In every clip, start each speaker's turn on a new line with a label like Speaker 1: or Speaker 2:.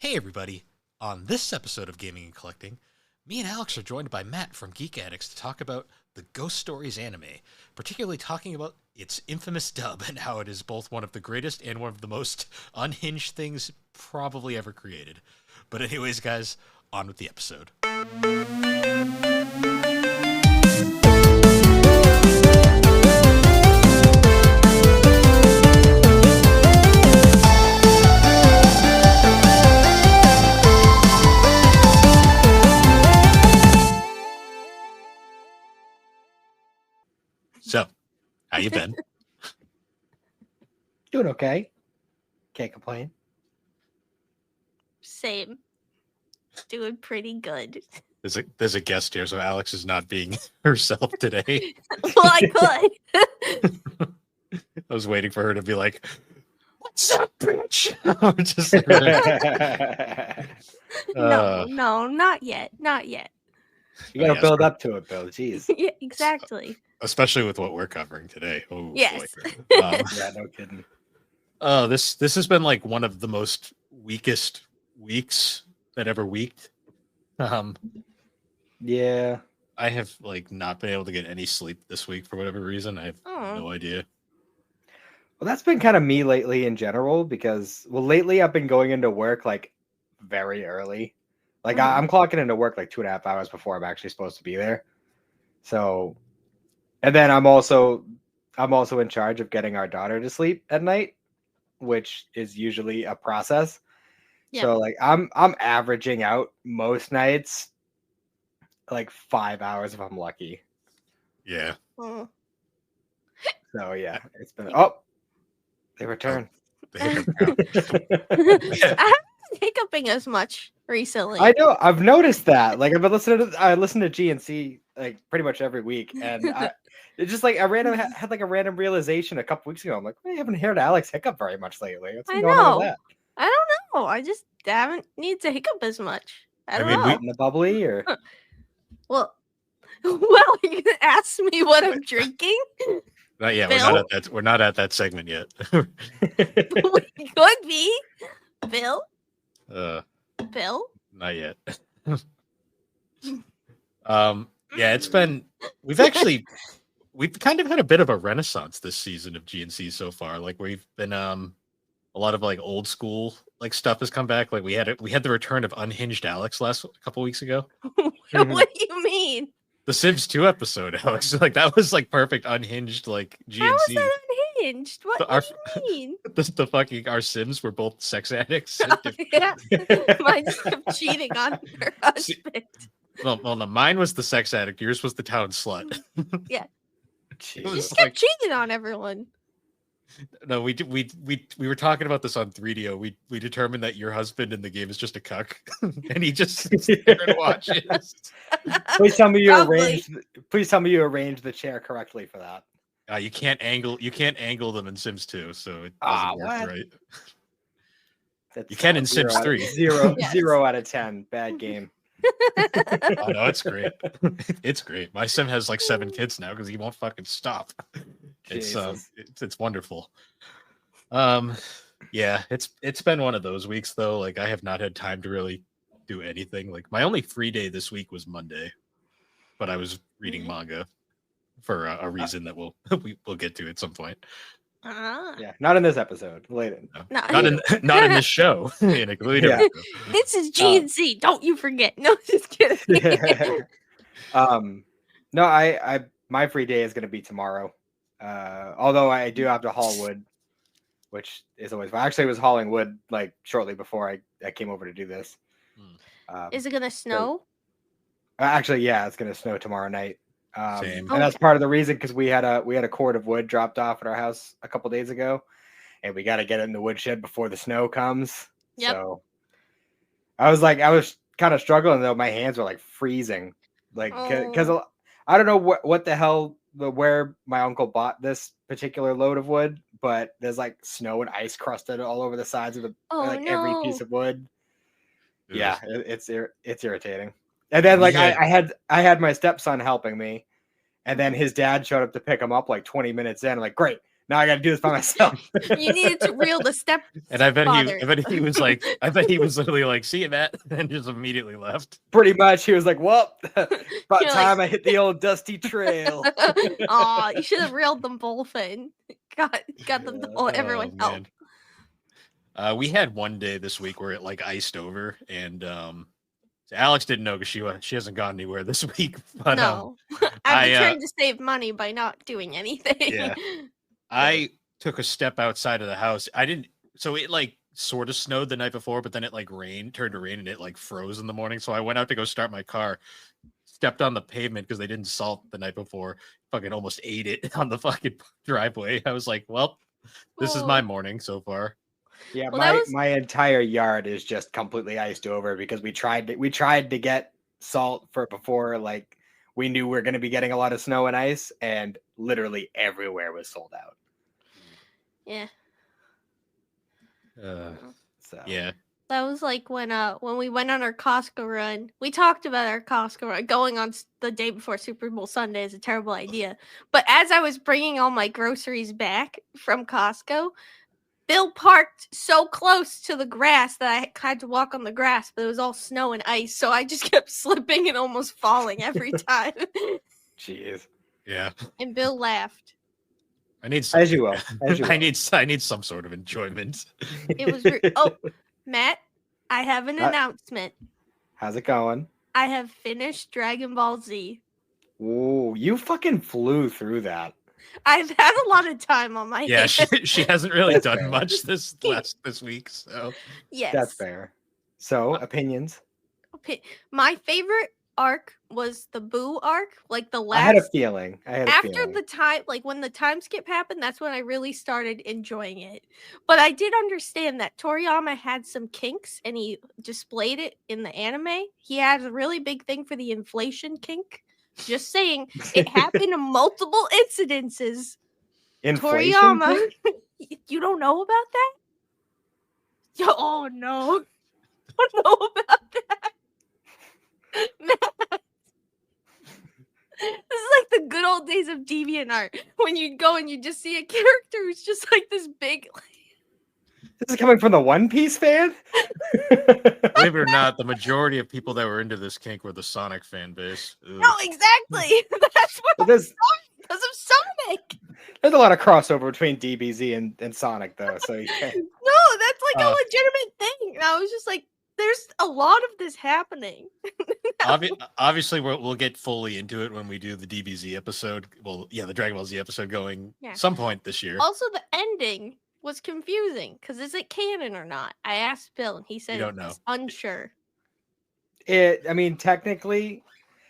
Speaker 1: Hey everybody! On this episode of Gaming and Collecting, me and Alex are joined by Matt from Geek Addicts to talk about the Ghost Stories anime, particularly talking about its infamous dub and how it is both one of the greatest and one of the most unhinged things probably ever created. But anyways, guys, on with the episode. So, how you been?
Speaker 2: Doing okay. Can't complain.
Speaker 3: Same. Doing pretty good.
Speaker 1: There's a guest here, so Alex is not being herself today.
Speaker 3: Well, I could.
Speaker 1: I was waiting for her to be like, "What's up, bitch?" Just
Speaker 3: No, not yet. Not yet.
Speaker 2: You gotta
Speaker 1: yes,
Speaker 2: build up to it, Bill. Jeez.
Speaker 3: Yeah, exactly.
Speaker 1: especially with what we're covering today. Oh,
Speaker 3: Yes.
Speaker 1: boy.
Speaker 2: Yeah, no kidding.
Speaker 1: This has been like one of the most weakest weeks that ever weeked.
Speaker 2: Yeah.
Speaker 1: I have like not been able to get any sleep this week for whatever reason. I have no idea.
Speaker 2: Well, that's been kind of me lately in general because, lately I've been going into work like very early. Like I'm clocking into work like 2.5 hours before I'm actually supposed to be there. So, and then I'm also in charge of getting our daughter to sleep at night, which is usually a process.
Speaker 3: Yeah.
Speaker 2: So like I'm averaging out most nights like 5 hours if I'm lucky.
Speaker 1: Yeah.
Speaker 3: Oh.
Speaker 2: So yeah, it's been they return.
Speaker 1: They have-
Speaker 3: I haven't been hiccuping as much recently.
Speaker 2: I know. I've noticed that. Like I've been listening to I listen to GNC like pretty much every week, and it's just like I had like a random realization a couple weeks ago. I'm like, I haven't heard Alex hiccup very much lately. What's been
Speaker 3: I
Speaker 2: going on
Speaker 3: know.
Speaker 2: with that?
Speaker 3: I don't know. I just haven't need to hiccup as much. I don't
Speaker 1: mean,
Speaker 3: know.
Speaker 2: In the bubbly or
Speaker 3: Well, are you gonna ask me what I'm drinking?
Speaker 1: Not yet.
Speaker 3: Bill?
Speaker 1: We're not at that segment yet.
Speaker 3: We could be. Bill? Bill?
Speaker 1: Not yet. Yeah, we've kind of had a bit of a renaissance this season of GNC so far. Like we've been a lot of like old school like stuff has come back. Like we had the return of Unhinged Alex a couple weeks ago.
Speaker 3: What do you mean?
Speaker 1: The Sims 2 episode, Alex. Like that was like perfect unhinged like GNC.
Speaker 3: How is that unhinged? What do you mean?
Speaker 1: The fucking our Sims were both sex addicts.
Speaker 3: Yeah. Mine just kept cheating on her husband.
Speaker 1: Well, no, mine was the sex addict. Yours was the town slut.
Speaker 3: Yeah.
Speaker 1: It
Speaker 3: She
Speaker 1: was
Speaker 3: just kept cheating on everyone.
Speaker 1: No, we were talking about this on 3DO. We determined that your husband in the game is just a cuck, and he just sits there and watches.
Speaker 2: Please tell me you
Speaker 3: Probably.
Speaker 2: arranged the chair correctly for that.
Speaker 1: You can't angle them in Sims 2, so it doesn't work
Speaker 2: what?
Speaker 1: right.
Speaker 2: That's
Speaker 1: You can in
Speaker 2: zero
Speaker 1: Sims
Speaker 2: out of-
Speaker 1: 3.
Speaker 3: Yes.
Speaker 2: 0 out of 10. Bad game.
Speaker 1: Oh no, it's great. It's great. My Sim has like 7 kids now because he won't fucking stop.
Speaker 2: Jesus.
Speaker 1: It's wonderful. Yeah, it's been one of those weeks though. Like I have not had time to really do anything. Like my only free day this week was Monday, but I was reading manga for a reason that we'll get to at some point.
Speaker 2: Yeah, not in this episode. Later.
Speaker 3: No.
Speaker 1: Not in this show. In a completely different show.
Speaker 3: This is GNC. Don't you forget. No, just kidding.
Speaker 2: No, I my free day is gonna be tomorrow. Although I do have to haul wood, which is always fun. Actually, I was hauling wood like shortly before I came over to do this.
Speaker 3: Is it gonna snow?
Speaker 2: Actually, yeah, it's gonna snow tomorrow night.
Speaker 1: Same.
Speaker 2: And that's part of the reason because we had a cord of wood dropped off at our house a couple days ago, and we got to get it in the woodshed before the snow comes.
Speaker 3: Yep.
Speaker 2: So I was kind of struggling though. My hands were like freezing, like because I don't know what the hell where my uncle bought this particular load of wood, but there's like snow and ice crusted all over the sides of every piece of wood. Yeah, it's irritating. And then like I had my stepson helping me, and then his dad showed up to pick him up like 20 minutes in. I'm like, great, Now I got to do this by myself.
Speaker 3: You needed to reel the step.
Speaker 1: And I bet
Speaker 3: father.
Speaker 1: he was like, I bet he was literally like, "See you, Matt," and just immediately left.
Speaker 2: Pretty much, he was like, "Well, about
Speaker 3: You're
Speaker 2: time I hit the old dusty trail."
Speaker 3: Aw, you should have reeled them both in. Got them to everyone help.
Speaker 1: We had one day this week where it like iced over, and Alex didn't know because she hasn't gone anywhere this week. But
Speaker 3: No, I've been trying to save money by not doing anything.
Speaker 1: Yeah, I took a step outside of the house. I didn't. So it like sort of snowed the night before, but then it like turned to rain, and it like froze in the morning. So I went out to go start my car, stepped on the pavement because they didn't salt the night before. Fucking almost ate it on the fucking driveway. I was like, well, this is my morning so far.
Speaker 2: Yeah, well, my entire yard is just completely iced over because we tried to get salt for before like we knew we were going to be getting a lot of snow and ice, and literally everywhere was sold out.
Speaker 3: Yeah.
Speaker 2: So
Speaker 1: yeah.
Speaker 3: That was like when we went on our Costco run. We talked about our Costco run. Going on the day before Super Bowl Sunday is a terrible idea. But as I was bringing all my groceries back from Costco, Bill parked so close to the grass that I had to walk on the grass, but it was all snow and ice, so I just kept slipping and almost falling every time.
Speaker 2: Jeez.
Speaker 1: Yeah.
Speaker 3: And Bill laughed.
Speaker 1: I need some,
Speaker 2: as you will.
Speaker 1: I need some sort of enjoyment.
Speaker 3: It was oh, Matt, I have an announcement.
Speaker 2: How's it going?
Speaker 3: I have finished Dragon Ball Z.
Speaker 2: Ooh, you fucking flew through that.
Speaker 3: I've had a lot of time on my hands.
Speaker 1: She hasn't really done much this week, so
Speaker 3: yes,
Speaker 2: that's fair. So opinions.
Speaker 3: My favorite arc was the Boo arc, like the last.
Speaker 2: I had a feeling.
Speaker 3: After the time, like when the time skip happened, that's when I really started enjoying it. But I did understand that Toriyama had some kinks, and he displayed it in the anime. He had a really big thing for the inflation kink. Just saying, it happened in multiple incidences.
Speaker 2: Inflation
Speaker 3: Toriyama, you don't know about that? Oh no, I don't know about that. This is like the good old days of DeviantArt when you go and you just see a character who's just like this big.
Speaker 2: This is coming from the One Piece fan?
Speaker 1: Believe it or not, the majority of people that were into this kink were the Sonic fan base. Ooh.
Speaker 3: No, exactly. That's what because of Sonic.
Speaker 2: There's a lot of crossover between DBZ and Sonic, though. So
Speaker 3: no, that's like a legitimate thing. And I was just like, there's a lot of this happening.
Speaker 1: Obviously, we'll get fully into it when we do the DBZ episode. Well, yeah, the Dragon Ball Z episode going some point this year.
Speaker 3: Also, the ending was confusing because is it canon or not? I asked Bill and he said he's unsure.
Speaker 2: I mean, technically,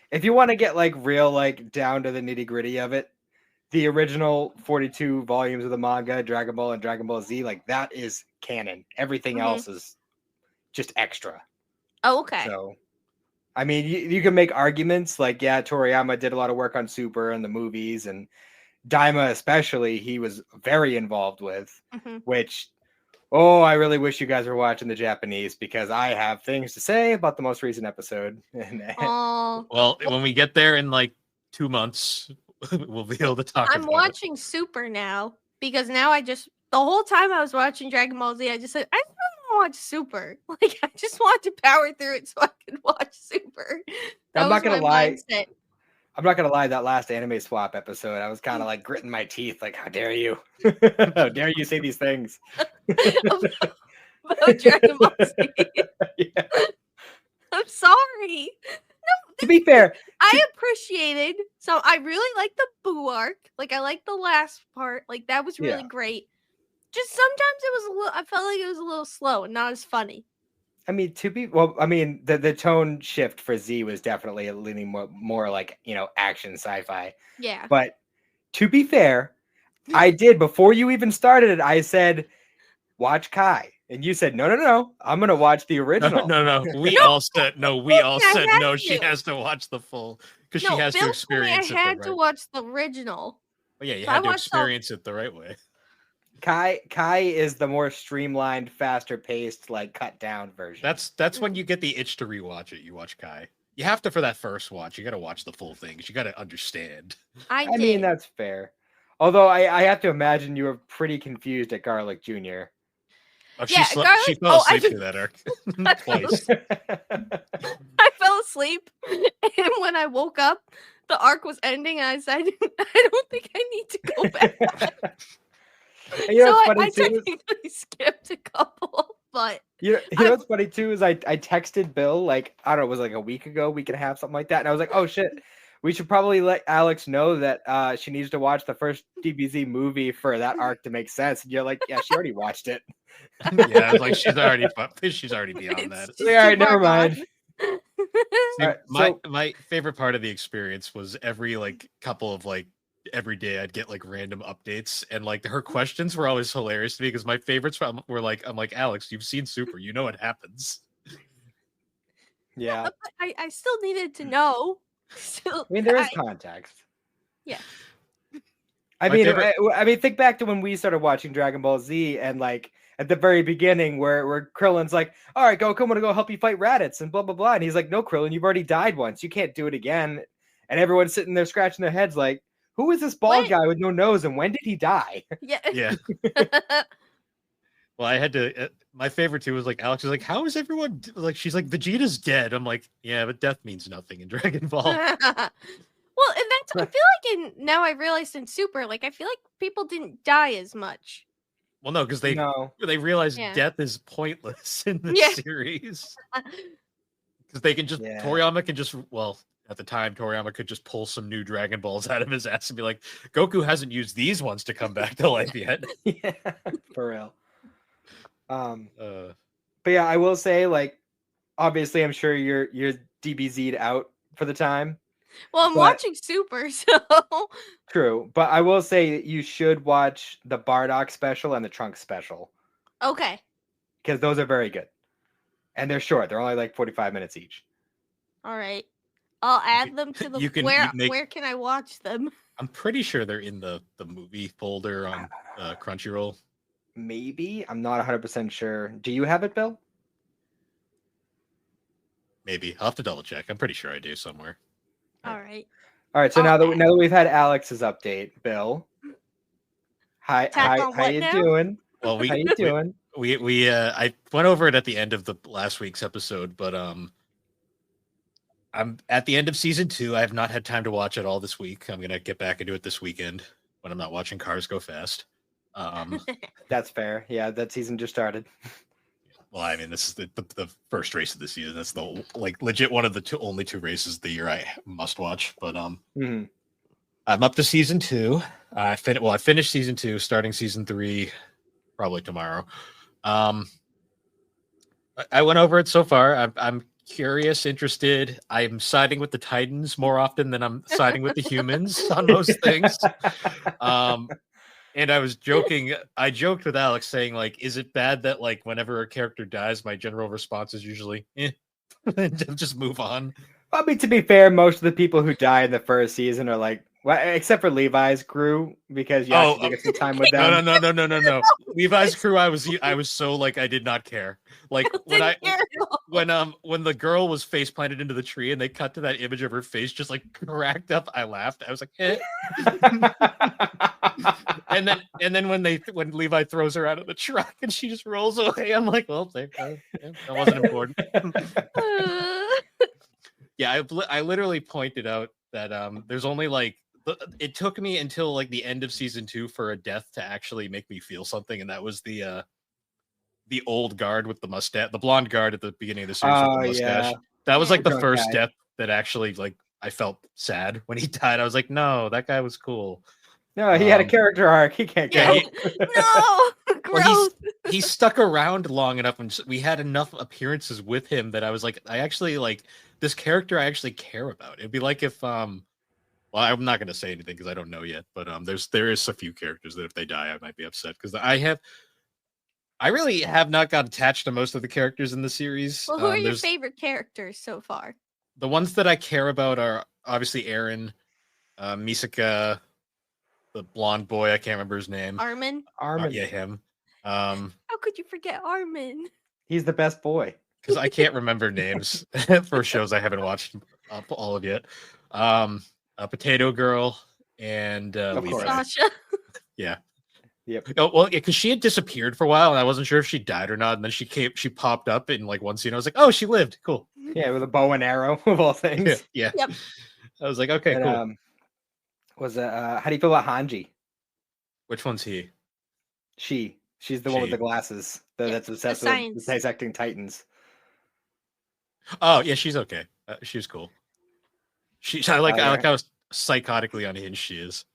Speaker 2: if you want to get like real, like down to the nitty gritty of it, the original 42 volumes of the manga, Dragon Ball and Dragon Ball Z, like that is canon. Everything else is just extra.
Speaker 3: Oh, okay.
Speaker 2: So, I mean, you can make arguments like, yeah, Toriyama did a lot of work on Super and the movies, and Daima especially, he was very involved with, which, I really wish you guys were watching the Japanese because I have things to say about the most recent episode.
Speaker 1: Well, when we get there in like 2 months, we'll be able to talk about it.
Speaker 3: I'm watching Super now because now the whole time I was watching Dragon Ball Z, I just said, I just want to watch Super. Like, I just want to power through it so I can watch Super.
Speaker 2: I'm not going to lie. I'm not going to lie. That last anime swap episode, I was kind of like gritting my teeth. Like, how dare you? How dare you say these things?
Speaker 3: about Dragon Ball Z. Yeah. I'm sorry. No,
Speaker 2: to be fair,
Speaker 3: I appreciated. So I really like the Boo arc. Like I like the last part. Like that was really great. Just sometimes it was a little. I felt like it was a little slow and not as funny.
Speaker 2: I mean, the tone shift for Z was definitely leaning more like action sci-fi.
Speaker 3: Yeah.
Speaker 2: But to be fair, I did before you even started it. I said, "Watch Kai." And you said, no, I'm going to watch the original.
Speaker 1: No. We all said no. She has to watch the full because she has to experience it.
Speaker 3: I had to watch the original.
Speaker 1: Oh, yeah, you had to experience it the right way.
Speaker 2: Kai is the more streamlined, faster paced, like cut down version.
Speaker 1: That's when you get the itch to rewatch it. You watch Kai. You have to for that first watch. You got to watch the full thing. You got to understand.
Speaker 2: I mean, that's fair. Although I have to imagine you were pretty confused at Garlic Jr.
Speaker 1: Oh,
Speaker 3: Yeah,
Speaker 1: she
Speaker 3: Garlic-
Speaker 1: fell
Speaker 3: oh,
Speaker 1: asleep through that arc
Speaker 3: I fell
Speaker 1: twice.
Speaker 3: I fell asleep, and when I woke up, the arc was ending. And I said, "I don't think I need to go back."
Speaker 2: And you know
Speaker 3: So
Speaker 2: what's
Speaker 3: I
Speaker 2: funny too?
Speaker 3: technically skipped a couple, but
Speaker 2: You know what's funny too is I texted Bill like I don't know, it was like a week ago, week and a half, something like that, and I was like, oh shit, we should probably let Alex know that she needs to watch the first DBZ movie for that arc to make sense. And you're like, yeah, she already watched it.
Speaker 1: Yeah, I was like, she's already beyond that.
Speaker 3: it's
Speaker 2: Like, all right,
Speaker 3: too
Speaker 2: never
Speaker 3: far
Speaker 2: mind.
Speaker 3: gone.
Speaker 1: See,
Speaker 2: All right,
Speaker 1: my favorite part of the experience was every like couple of like every day I'd get like random updates, and like her questions were always hilarious to me because my favorites were like, I'm like, Alex, you've seen Super, you know what happens.
Speaker 2: yeah.
Speaker 3: But I still needed to know. Still,
Speaker 2: I mean, there is context.
Speaker 3: yeah.
Speaker 2: I
Speaker 1: My
Speaker 2: mean,
Speaker 1: favorite-
Speaker 2: I mean, think back to when we started watching Dragon Ball Z, and like at the very beginning, where Krillin's like, "All right, Goku, I'm gonna go help you fight Raditz," and blah blah blah, and he's like, "No, Krillin, you've already died once. You can't do it again." And everyone's sitting there scratching their heads, like, "Who is this bald
Speaker 3: Wait.
Speaker 2: guy with no nose, and when did he die?"
Speaker 3: Yeah.
Speaker 1: Yeah. Well, I had to. My favorite too was like Alex is like, "How is everyone like?" She's like, "Vegeta's dead." I'm like, "Yeah, but death means nothing in Dragon Ball."
Speaker 3: Well, and that's I feel like now I realized in Super, like I feel like people didn't die as much.
Speaker 1: Well, no, because they
Speaker 2: No.
Speaker 1: realize
Speaker 3: Yeah.
Speaker 1: death is pointless in the
Speaker 3: Yeah.
Speaker 1: series because they can just
Speaker 2: Yeah.
Speaker 1: Toriyama can just at the time Toriyama could just pull some new Dragon Balls out of his ass and be like, "Goku hasn't used these ones to come back to life yet."
Speaker 2: Yeah, for real.
Speaker 1: Uh,
Speaker 2: But yeah, I will say, like, obviously, I'm sure you're DBZ'd out for the time.
Speaker 3: Well, I'm
Speaker 2: But-
Speaker 3: watching Super, so
Speaker 2: True, but I will say that you should watch the Bardock special and the Trunks special
Speaker 3: okay.
Speaker 2: because those are very good, and they're short. They're only like 45 minutes each.
Speaker 3: All right. I'll add them to the
Speaker 1: you can make-
Speaker 3: where can I watch them?
Speaker 1: I'm pretty sure they're in the movie folder on Crunchyroll.
Speaker 2: Maybe I'm not 100% sure. Do you have it, Bill?
Speaker 1: Maybe I'll have to double check. I'm pretty sure I do somewhere.
Speaker 3: All right.
Speaker 2: All right. So
Speaker 3: I'll
Speaker 2: now
Speaker 3: add-
Speaker 2: that we've had Alex's update, Bill, hi,
Speaker 3: Attack on
Speaker 2: how
Speaker 3: what
Speaker 2: you
Speaker 3: now?
Speaker 2: doing?
Speaker 1: Well,
Speaker 2: How you doing?
Speaker 1: we I went over it at the end of the last week's episode, but I'm at the end of season 2. I have not had time to watch it all this week. I'm gonna get back into it this weekend when I'm not watching Cars Go Fast.
Speaker 2: That's fair. Yeah, that season just started.
Speaker 1: Well, I mean, this is the first race of the season. That's the like legit one of the only two races of the year I must watch. But
Speaker 2: Mhm.
Speaker 1: I'm up to season 2. I finished season 2, starting season 3 probably tomorrow. I went over it so far. I'm curious, interested. I'm siding with the Titans more often than I'm siding with the humans on most things. And I was joking. I joked with Alex saying, like, is it bad that like whenever a character dies, my general response is usually, just move on.
Speaker 2: I mean, to be fair, most of the people who die in the first season are like, well, except for Levi's crew, because you actually do get some time with them.
Speaker 1: No. Levi's crew, I was so like I did not care. Like when the girl was face planted into the tree and they cut to that image of her face just like cracked up, I laughed. I was like, eh. and then when Levi throws her out of the truck and she just rolls away, I'm like, well, that wasn't important. Yeah, I literally pointed out that there's only like it took me until like the end of season 2 for a death to actually make me feel something, and that was the old guard with the mustache, the blonde guard at the beginning of the series with the mustache.
Speaker 2: Yeah.
Speaker 1: That was like the
Speaker 2: Drunk
Speaker 1: first
Speaker 2: guy.
Speaker 1: death that actually like I felt sad when he died. I was like, no, that guy was cool.
Speaker 2: No, he had a character arc. He can't go.
Speaker 3: Yeah. No, growth.
Speaker 1: Well, he stuck around long enough, and we had enough appearances with him that I was like, I actually like this character. I actually care about. It'd be like if well, I'm not gonna say anything because I don't know yet, but there is a few characters that if they die, I might be upset because I really have not got attached to most of the characters in the series.
Speaker 3: Well, who are your
Speaker 1: there's-
Speaker 3: favorite characters so far?
Speaker 1: The ones that I care about are obviously Aaron, Misaka, the blonde boy. I can't remember his name.
Speaker 3: Armin?
Speaker 2: Armin.
Speaker 1: Yeah, him.
Speaker 3: How could you forget Armin?
Speaker 2: He's the best boy.
Speaker 1: Because I can't remember names for shows I haven't watched all of yet. A Potato Girl and
Speaker 2: Of
Speaker 1: Levi.
Speaker 2: course.
Speaker 3: Sasha.
Speaker 1: Yeah.
Speaker 2: Yep.
Speaker 1: Oh, well, yeah, because she had disappeared for a while, and I wasn't sure if she died or not. And then she popped up in like one scene. I was like, oh, she lived. Cool.
Speaker 2: Yeah, with a bow and arrow of all things.
Speaker 1: Yeah.
Speaker 3: Yep.
Speaker 1: I was like, okay,
Speaker 2: And,
Speaker 1: cool.
Speaker 2: was how do you feel about Hanji?
Speaker 1: Which one's he?
Speaker 2: She's the one with
Speaker 1: She.
Speaker 2: the glasses.
Speaker 3: Yeah,
Speaker 2: That's
Speaker 3: the
Speaker 2: obsessed with
Speaker 3: science.
Speaker 2: dissecting titans.
Speaker 1: Oh yeah, she's okay. She was cool. I like
Speaker 2: yeah.
Speaker 1: how psychotically unhinged she is.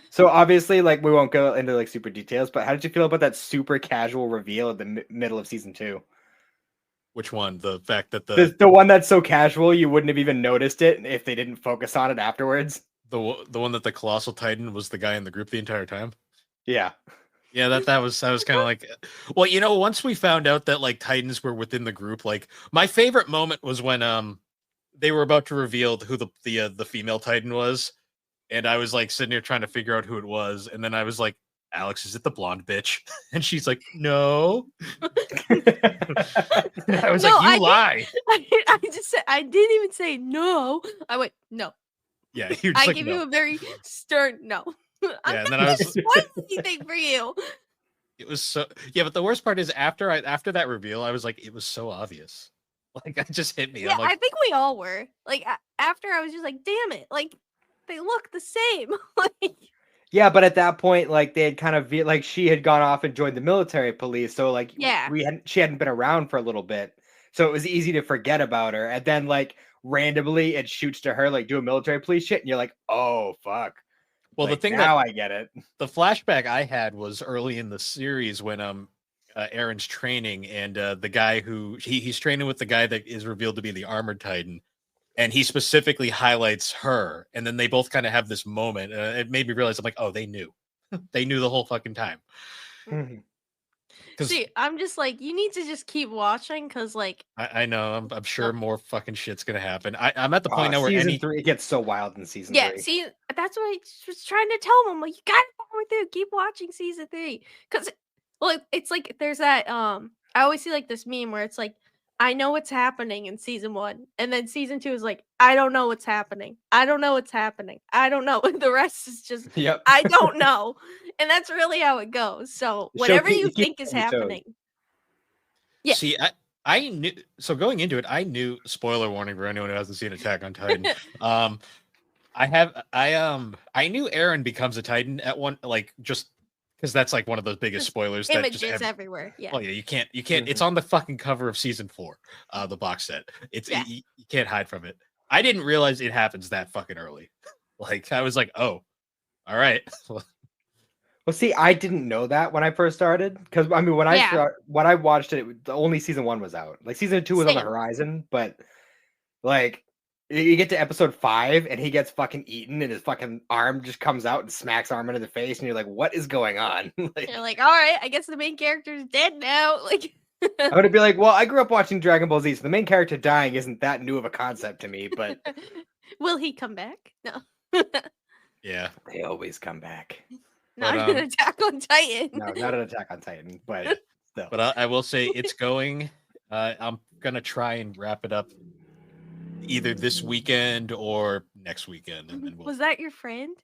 Speaker 2: So obviously, like we won't go into like super details, but how did you feel about that super casual reveal at the middle of season 2?
Speaker 1: Which one? The fact that
Speaker 2: The one that's so casual you wouldn't have even noticed it if they didn't focus on it afterwards.
Speaker 1: the one that the colossal titan was the guy in the group the entire time.
Speaker 2: Yeah.
Speaker 1: Yeah, that was kind of like, well, once we found out that like Titans were within the group, like my favorite moment was when they were about to reveal who the female Titan was, and I was like sitting here trying to figure out who it was, and then I was like, Alex, is it the blonde bitch? And she's like, no. I was like, you lie.
Speaker 3: I just said, I didn't even say no. I went, no.
Speaker 1: Yeah, you're just
Speaker 3: I
Speaker 1: like,
Speaker 3: gave
Speaker 1: no.
Speaker 3: you a very stern no. I'm
Speaker 1: Yeah, and
Speaker 3: not
Speaker 1: then I
Speaker 3: gonna
Speaker 1: was
Speaker 3: spoil anything for you.
Speaker 1: It was so but the worst part is after that reveal, I was like, it was so obvious. Like, it just hit me.
Speaker 3: Yeah,
Speaker 1: I'm like,
Speaker 3: I think we all were. Like after I was just like, damn it, like they look the same. Like,
Speaker 2: yeah, but at that point, like they had kind of like she had gone off and joined the military police, so like
Speaker 3: yeah,
Speaker 2: she hadn't been around for a little bit, so it was easy to forget about her. And then like randomly it shoots to her like doing military police shit, and you're like, oh fuck.
Speaker 1: well,
Speaker 2: like,
Speaker 1: the thing
Speaker 2: now
Speaker 1: that
Speaker 2: I get it.
Speaker 1: the flashback I had was early in the series when Aaron's training, and the guy who he's training with the guy that is revealed to be the armored titan, and he specifically highlights her, and then they both kind of have this moment. It made me realize, I'm like, oh, they knew. They knew the whole fucking time.
Speaker 3: see, I'm just like, you need to just keep watching because like
Speaker 1: I know, I'm sure more fucking shit's gonna happen. I'm at the point now where
Speaker 2: season 3 it gets so wild in season 3.
Speaker 3: see, that's what I was trying to tell him. I'm like, you gotta power through, keep watching season 3. Cause well, it's like there's that I always see like this meme where it's like, I know what's happening in season 1, and then season 2 is like, I don't know what's happening. I don't know what's happening. I don't know. And the rest is just
Speaker 2: Yep.
Speaker 3: I don't know. And that's really how it goes. So whatever you think is happening. Yeah.
Speaker 1: See, I knew, so going into it, I knew, spoiler warning for anyone who hasn't seen Attack on Titan. I knew Aaron becomes a Titan at one, like, just because that's like one of those biggest spoilers.
Speaker 3: Images
Speaker 1: that just
Speaker 3: everywhere. Yeah.
Speaker 1: Oh yeah, you can't. It's on the fucking cover of season 4, the box set. You can't hide from it. I didn't realize it happens that fucking early. Like, I was like, oh, all right.
Speaker 2: Well, see, I didn't know that when I first started, because I mean, when I watched it, the only season 1 was out. Like season 2 was on the horizon, but like you get to episode 5 and he gets fucking eaten, and his fucking arm just comes out and smacks Armin in the face, and you're like, what is going on? Like,
Speaker 3: you're like, all right, I guess the main character is dead now. Like,
Speaker 2: I'm gonna be like, well, I grew up watching Dragon Ball Z, so the main character dying isn't that new of a concept to me. But
Speaker 3: will he come back? No.
Speaker 1: Yeah,
Speaker 2: they always come back.
Speaker 3: Not an Attack on Titan.
Speaker 2: No, not an Attack on Titan, but still.
Speaker 1: But I will say it's going. I'm gonna try and wrap it up either this weekend or next weekend. And then
Speaker 3: was that your friend?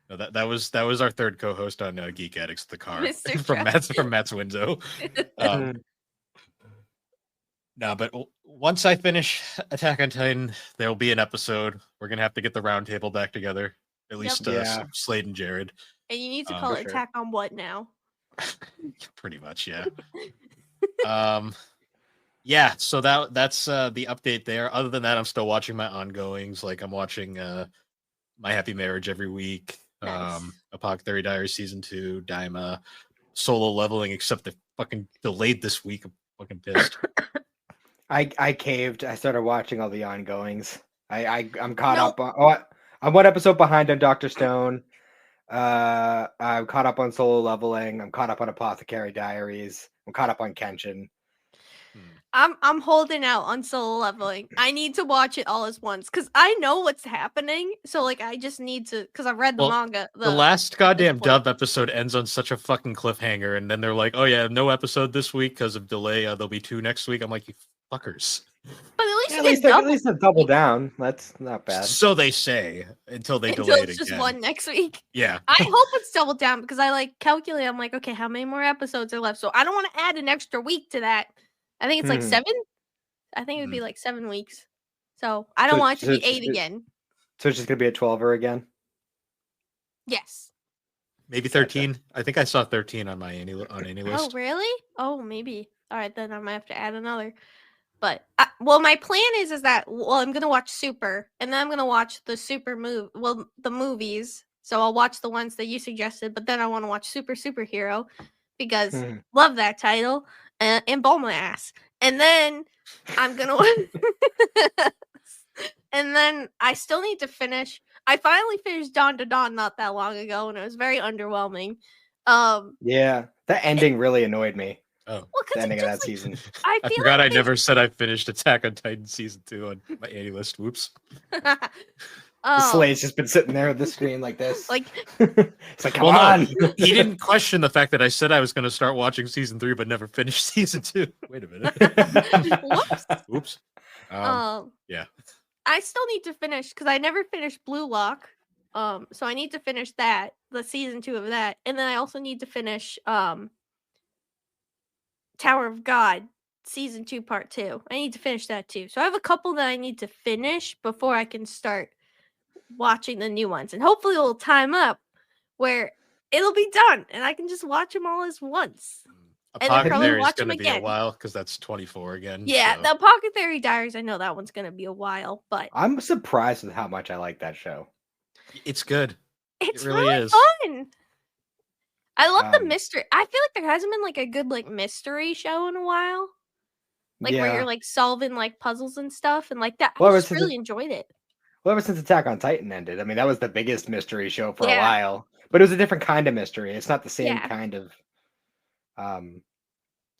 Speaker 1: No, that was our third co-host on Geek Addicts, the car
Speaker 3: Mr.
Speaker 1: from Matt's window. No, but once I finish Attack on Titan, there will be an episode. We're gonna have to get the round table back together. At least Slade and Jared.
Speaker 3: And you need to call it Attack on what now?
Speaker 1: Pretty much, yeah. Yeah, so that's the update there. Other than that, I'm still watching my ongoings. Like, I'm watching My Happy Marriage every week.
Speaker 3: Nice.
Speaker 1: Apothecary Diaries season 2, Daima, Solo Leveling, except they fucking delayed this week. I'm fucking pissed.
Speaker 2: I caved. I started watching all the ongoings. I'm caught up on. I'm one episode behind on Dr. Stone. I'm caught up on Solo Leveling. I'm caught up on Apothecary Diaries. I'm caught up on Kenshin.
Speaker 3: I'm holding out on Solo Leveling. I need to watch it all at once because I know what's happening. So like, I just need to, because I've read the manga.
Speaker 1: The last goddamn dub episode ends on such a fucking cliffhanger, and then they're like, "Oh yeah, no episode this week because of delay. There'll be 2 next week." I'm like, you fuckers.
Speaker 3: But at least
Speaker 2: Yeah,
Speaker 3: you get
Speaker 2: at
Speaker 3: double
Speaker 2: least a double down. That's not bad.
Speaker 1: So they say until they
Speaker 3: until
Speaker 1: delay it
Speaker 3: it's just
Speaker 1: again.
Speaker 3: one next week.
Speaker 1: Yeah.
Speaker 3: I hope it's double down because I like calculate. I'm like, okay, how many more episodes are left? So I don't want to add an extra week to that. I think it's like 7. I think it would be like 7 weeks. So I don't want it to be 8 again.
Speaker 2: So it's just gonna be a 12er again.
Speaker 3: Yes.
Speaker 1: Maybe 13. I think I saw 13 on my any list.
Speaker 3: Oh, really? Oh, maybe. All right, then I might have to add another. But well, my plan is that I'm gonna watch Super, and then I'm gonna watch the the movies. So I'll watch the ones that you suggested, but then I want to watch Superhero because love that title and ball my ass. And then I'm gonna and then I still need to finish. I finally finished Dawn to Dawn not that long ago, and it was very underwhelming.
Speaker 2: Yeah, that ending really annoyed me.
Speaker 1: Oh,
Speaker 3: well,
Speaker 2: the
Speaker 3: because
Speaker 2: ending of that season.
Speaker 3: I
Speaker 1: forgot I never said I finished Attack on Titan season 2 on my Annie list. Whoops.
Speaker 2: Slade's just been sitting there with the screen like this.
Speaker 3: Like,
Speaker 2: it's like, come on.
Speaker 1: No, he didn't question the fact that I said I was going to start watching season 3, but never finished season 2. Wait a minute.
Speaker 3: Whoops.
Speaker 1: Whoops. Yeah.
Speaker 3: I still need to finish because I never finished Blue Lock. So I need to finish that, the season 2 of that, and then I also need to finish Tower of God season 2 part 2. I need to finish that too. So I have a couple that I need to finish before I can start watching the new ones, and hopefully it'll time up where it'll be done and I can just watch them all as once. And then probably watch them
Speaker 1: again. Be a while because that's 24 again.
Speaker 3: Yeah,
Speaker 1: so.
Speaker 3: The Apothecary Diaries, I know that one's gonna be a while, but
Speaker 2: I'm surprised with how much I like that show.
Speaker 1: It's good.
Speaker 3: It's
Speaker 1: it really is
Speaker 3: fun. I love the mystery. I feel like there hasn't been like a good like mystery show in a while. Like where you're like solving like puzzles and stuff and like that. I just really enjoyed it.
Speaker 2: Well, ever since Attack on Titan ended, I mean, that was the biggest mystery show for a while. But it was a different kind of mystery. It's not the same kind of.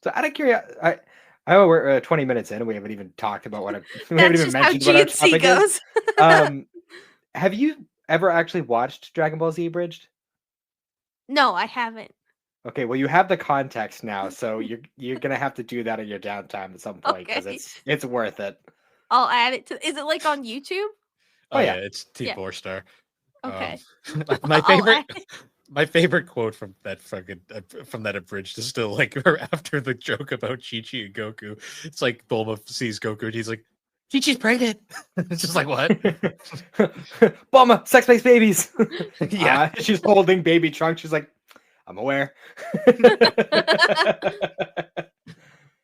Speaker 2: So out of curiosity, I know we're 20 minutes in and we haven't even talked about what we haven't even mentioned what our topic goes. Is. Have you ever actually watched Dragon Ball Z Abridged?
Speaker 3: No, I haven't.
Speaker 2: Okay, well, you have the context now, so you're gonna have to do that in your downtime at some point because it's worth it.
Speaker 3: I'll add it to. Is it like on YouTube?
Speaker 2: Oh yeah,
Speaker 1: it's T4 Star.
Speaker 3: Okay.
Speaker 1: My favorite quote from that abridged is still like after the joke about Chi-Chi and Goku. It's like Bulma sees Goku and he's like, Chi-Chi's pregnant. It's just like, what?
Speaker 2: Bulma, sex-based babies.
Speaker 1: Yeah.
Speaker 2: She's holding baby Trunks. She's like, I'm aware.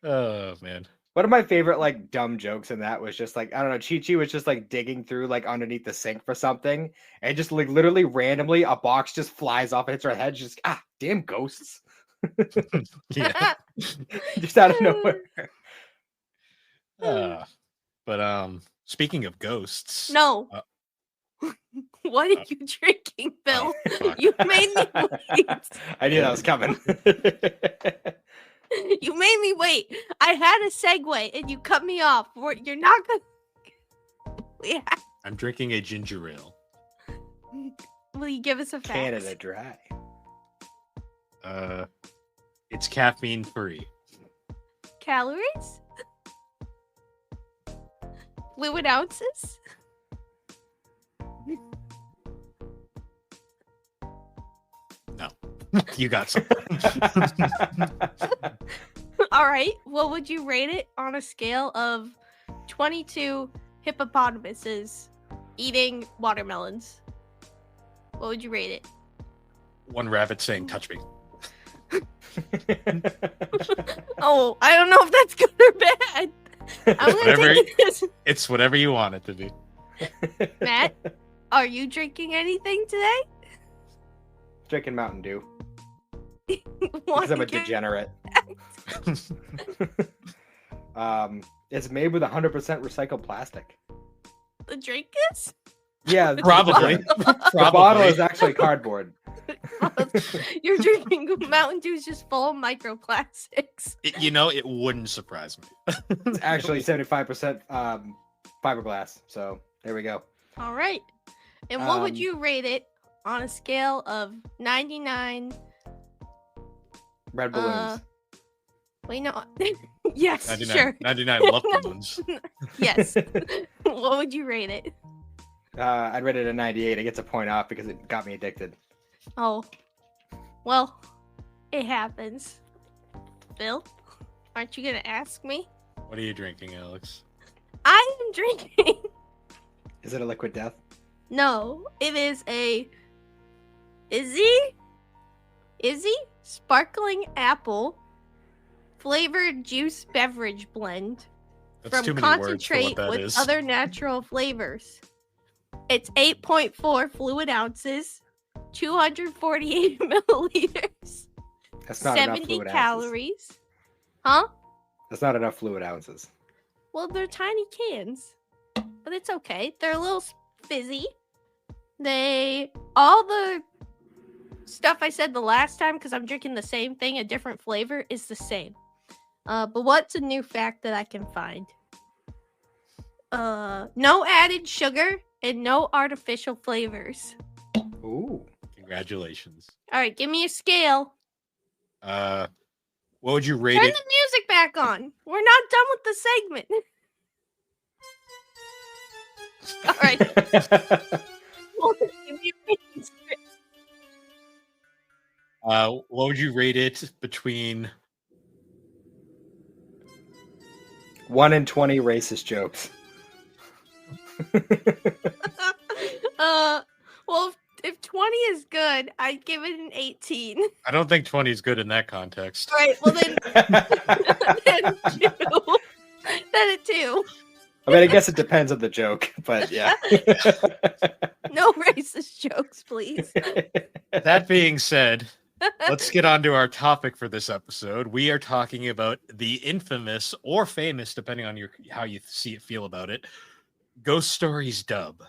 Speaker 1: Oh, man.
Speaker 2: One of my favorite like dumb jokes in that was just like, I don't know, Chi-Chi was just like digging through like underneath the sink for something, and just like literally randomly a box just flies off and hits her head. She's just damn ghosts.
Speaker 1: Yeah.
Speaker 2: Just out of nowhere.
Speaker 1: But speaking of ghosts.
Speaker 3: No. What are you drinking, Bill? You made me wait.
Speaker 2: I knew that was coming.
Speaker 3: You made me wait. I had a segue and you cut me off. You're not gonna. Yeah.
Speaker 1: I'm drinking a ginger ale.
Speaker 3: Will you give us a fact?
Speaker 2: Canada Dry.
Speaker 1: It's caffeine free.
Speaker 3: Calories? Fluid ounces?
Speaker 1: No. You got something.
Speaker 3: All right. What would you rate it on a scale of 22 hippopotamuses eating watermelons? What would you rate it?
Speaker 1: One rabbit saying, touch me.
Speaker 3: Oh, I don't know if that's good or bad. I'm gonna take this.
Speaker 1: It's whatever you want it to be.
Speaker 3: Matt, are you drinking anything today?
Speaker 2: Drinking Mountain Dew. Because I'm a degenerate. It's made with 100% recycled plastic.
Speaker 3: The drink is?
Speaker 2: Yeah,
Speaker 1: probably.
Speaker 2: The bottle is actually cardboard.
Speaker 3: You're drinking Mountain Dew is just full of microplastics.
Speaker 1: It wouldn't surprise me.
Speaker 2: It's actually 75% fiberglass. So there we go.
Speaker 3: All right. And what would you rate it on a scale of 99
Speaker 2: red balloons?
Speaker 3: Wait, no. Yes,
Speaker 1: 99,
Speaker 3: sure.
Speaker 1: 99 Lupton ones.
Speaker 3: Yes. What would you rate it?
Speaker 2: I'd rate it a 98. It gets a point off because it got me addicted.
Speaker 3: Oh, well, it happens. Bill, aren't you gonna ask me?
Speaker 1: What are you drinking, Alex?
Speaker 3: I am drinking.
Speaker 2: Is it a liquid death?
Speaker 3: No, it is a Izzy sparkling apple flavored juice beverage blend
Speaker 1: That's
Speaker 3: from
Speaker 1: too many words for what
Speaker 3: concentrate
Speaker 1: that
Speaker 3: with
Speaker 1: is.
Speaker 3: other natural flavors. It's 8.4 fluid ounces, 248 milliliters,
Speaker 2: That's not enough
Speaker 3: 70
Speaker 2: fluid ounces.
Speaker 3: calories. Huh?
Speaker 2: That's not enough fluid ounces.
Speaker 3: Well, they're tiny cans, but it's okay. They're a little fizzy. All the stuff I said the last time, because I'm drinking the same thing, a different flavor, is the same. But what's a new fact that I can find? No added sugar and no artificial flavors.
Speaker 2: Ooh.
Speaker 1: Congratulations.
Speaker 3: All right, give me a scale.
Speaker 1: What would you rate
Speaker 3: Turn
Speaker 1: it?
Speaker 3: the music back on. We're not done with the segment. All right. Give me a rating scale.
Speaker 1: What would you rate it between
Speaker 2: 1 in 20 racist jokes.
Speaker 3: Well, if 20 is good, I'd give it an 18.
Speaker 1: I don't think 20 is good in that context.
Speaker 3: All right, well then, then 2. Then a 2.
Speaker 2: I mean, I guess it depends on the joke, but yeah.
Speaker 3: No racist jokes, please.
Speaker 1: That being said, let's get on to our topic for this episode. We are talking about the infamous or famous, depending on how you feel about it, Ghost Stories dub.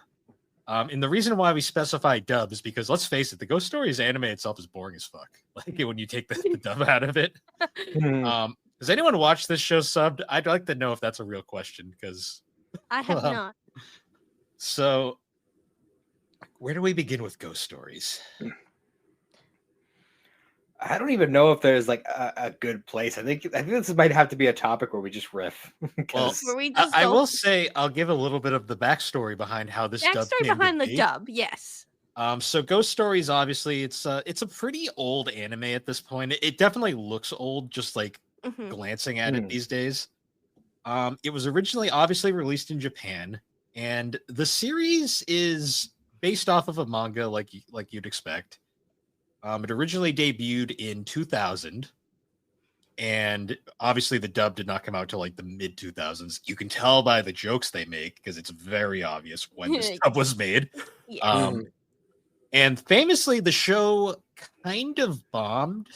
Speaker 1: And the reason why we specify dub is because, let's face it, the Ghost Stories anime itself is boring as fuck. Like when you take the dub out of it. Does anyone watch this show subbed? I'd like to know if that's a real question, because
Speaker 3: I have not.
Speaker 1: So, where do we begin with Ghost Stories?
Speaker 2: I don't even know if there's like a good place. I think this might have to be a topic where we just riff.
Speaker 1: Well, I will say I'll give a little bit of the backstory behind how this dub came
Speaker 3: behind
Speaker 1: to
Speaker 3: the
Speaker 1: be.
Speaker 3: dub, yes.
Speaker 1: So Ghost Stories, obviously, it's a pretty old anime at this point. It definitely looks old, just like glancing at it these days. It was originally obviously released in Japan, and the series is based off of a manga, like you'd expect. It originally debuted in 2000, and obviously the dub did not come out till like the mid 2000s. You can tell by the jokes they make because it's very obvious when this dub was made.
Speaker 3: Yeah.
Speaker 1: And famously, the show kind of bombed.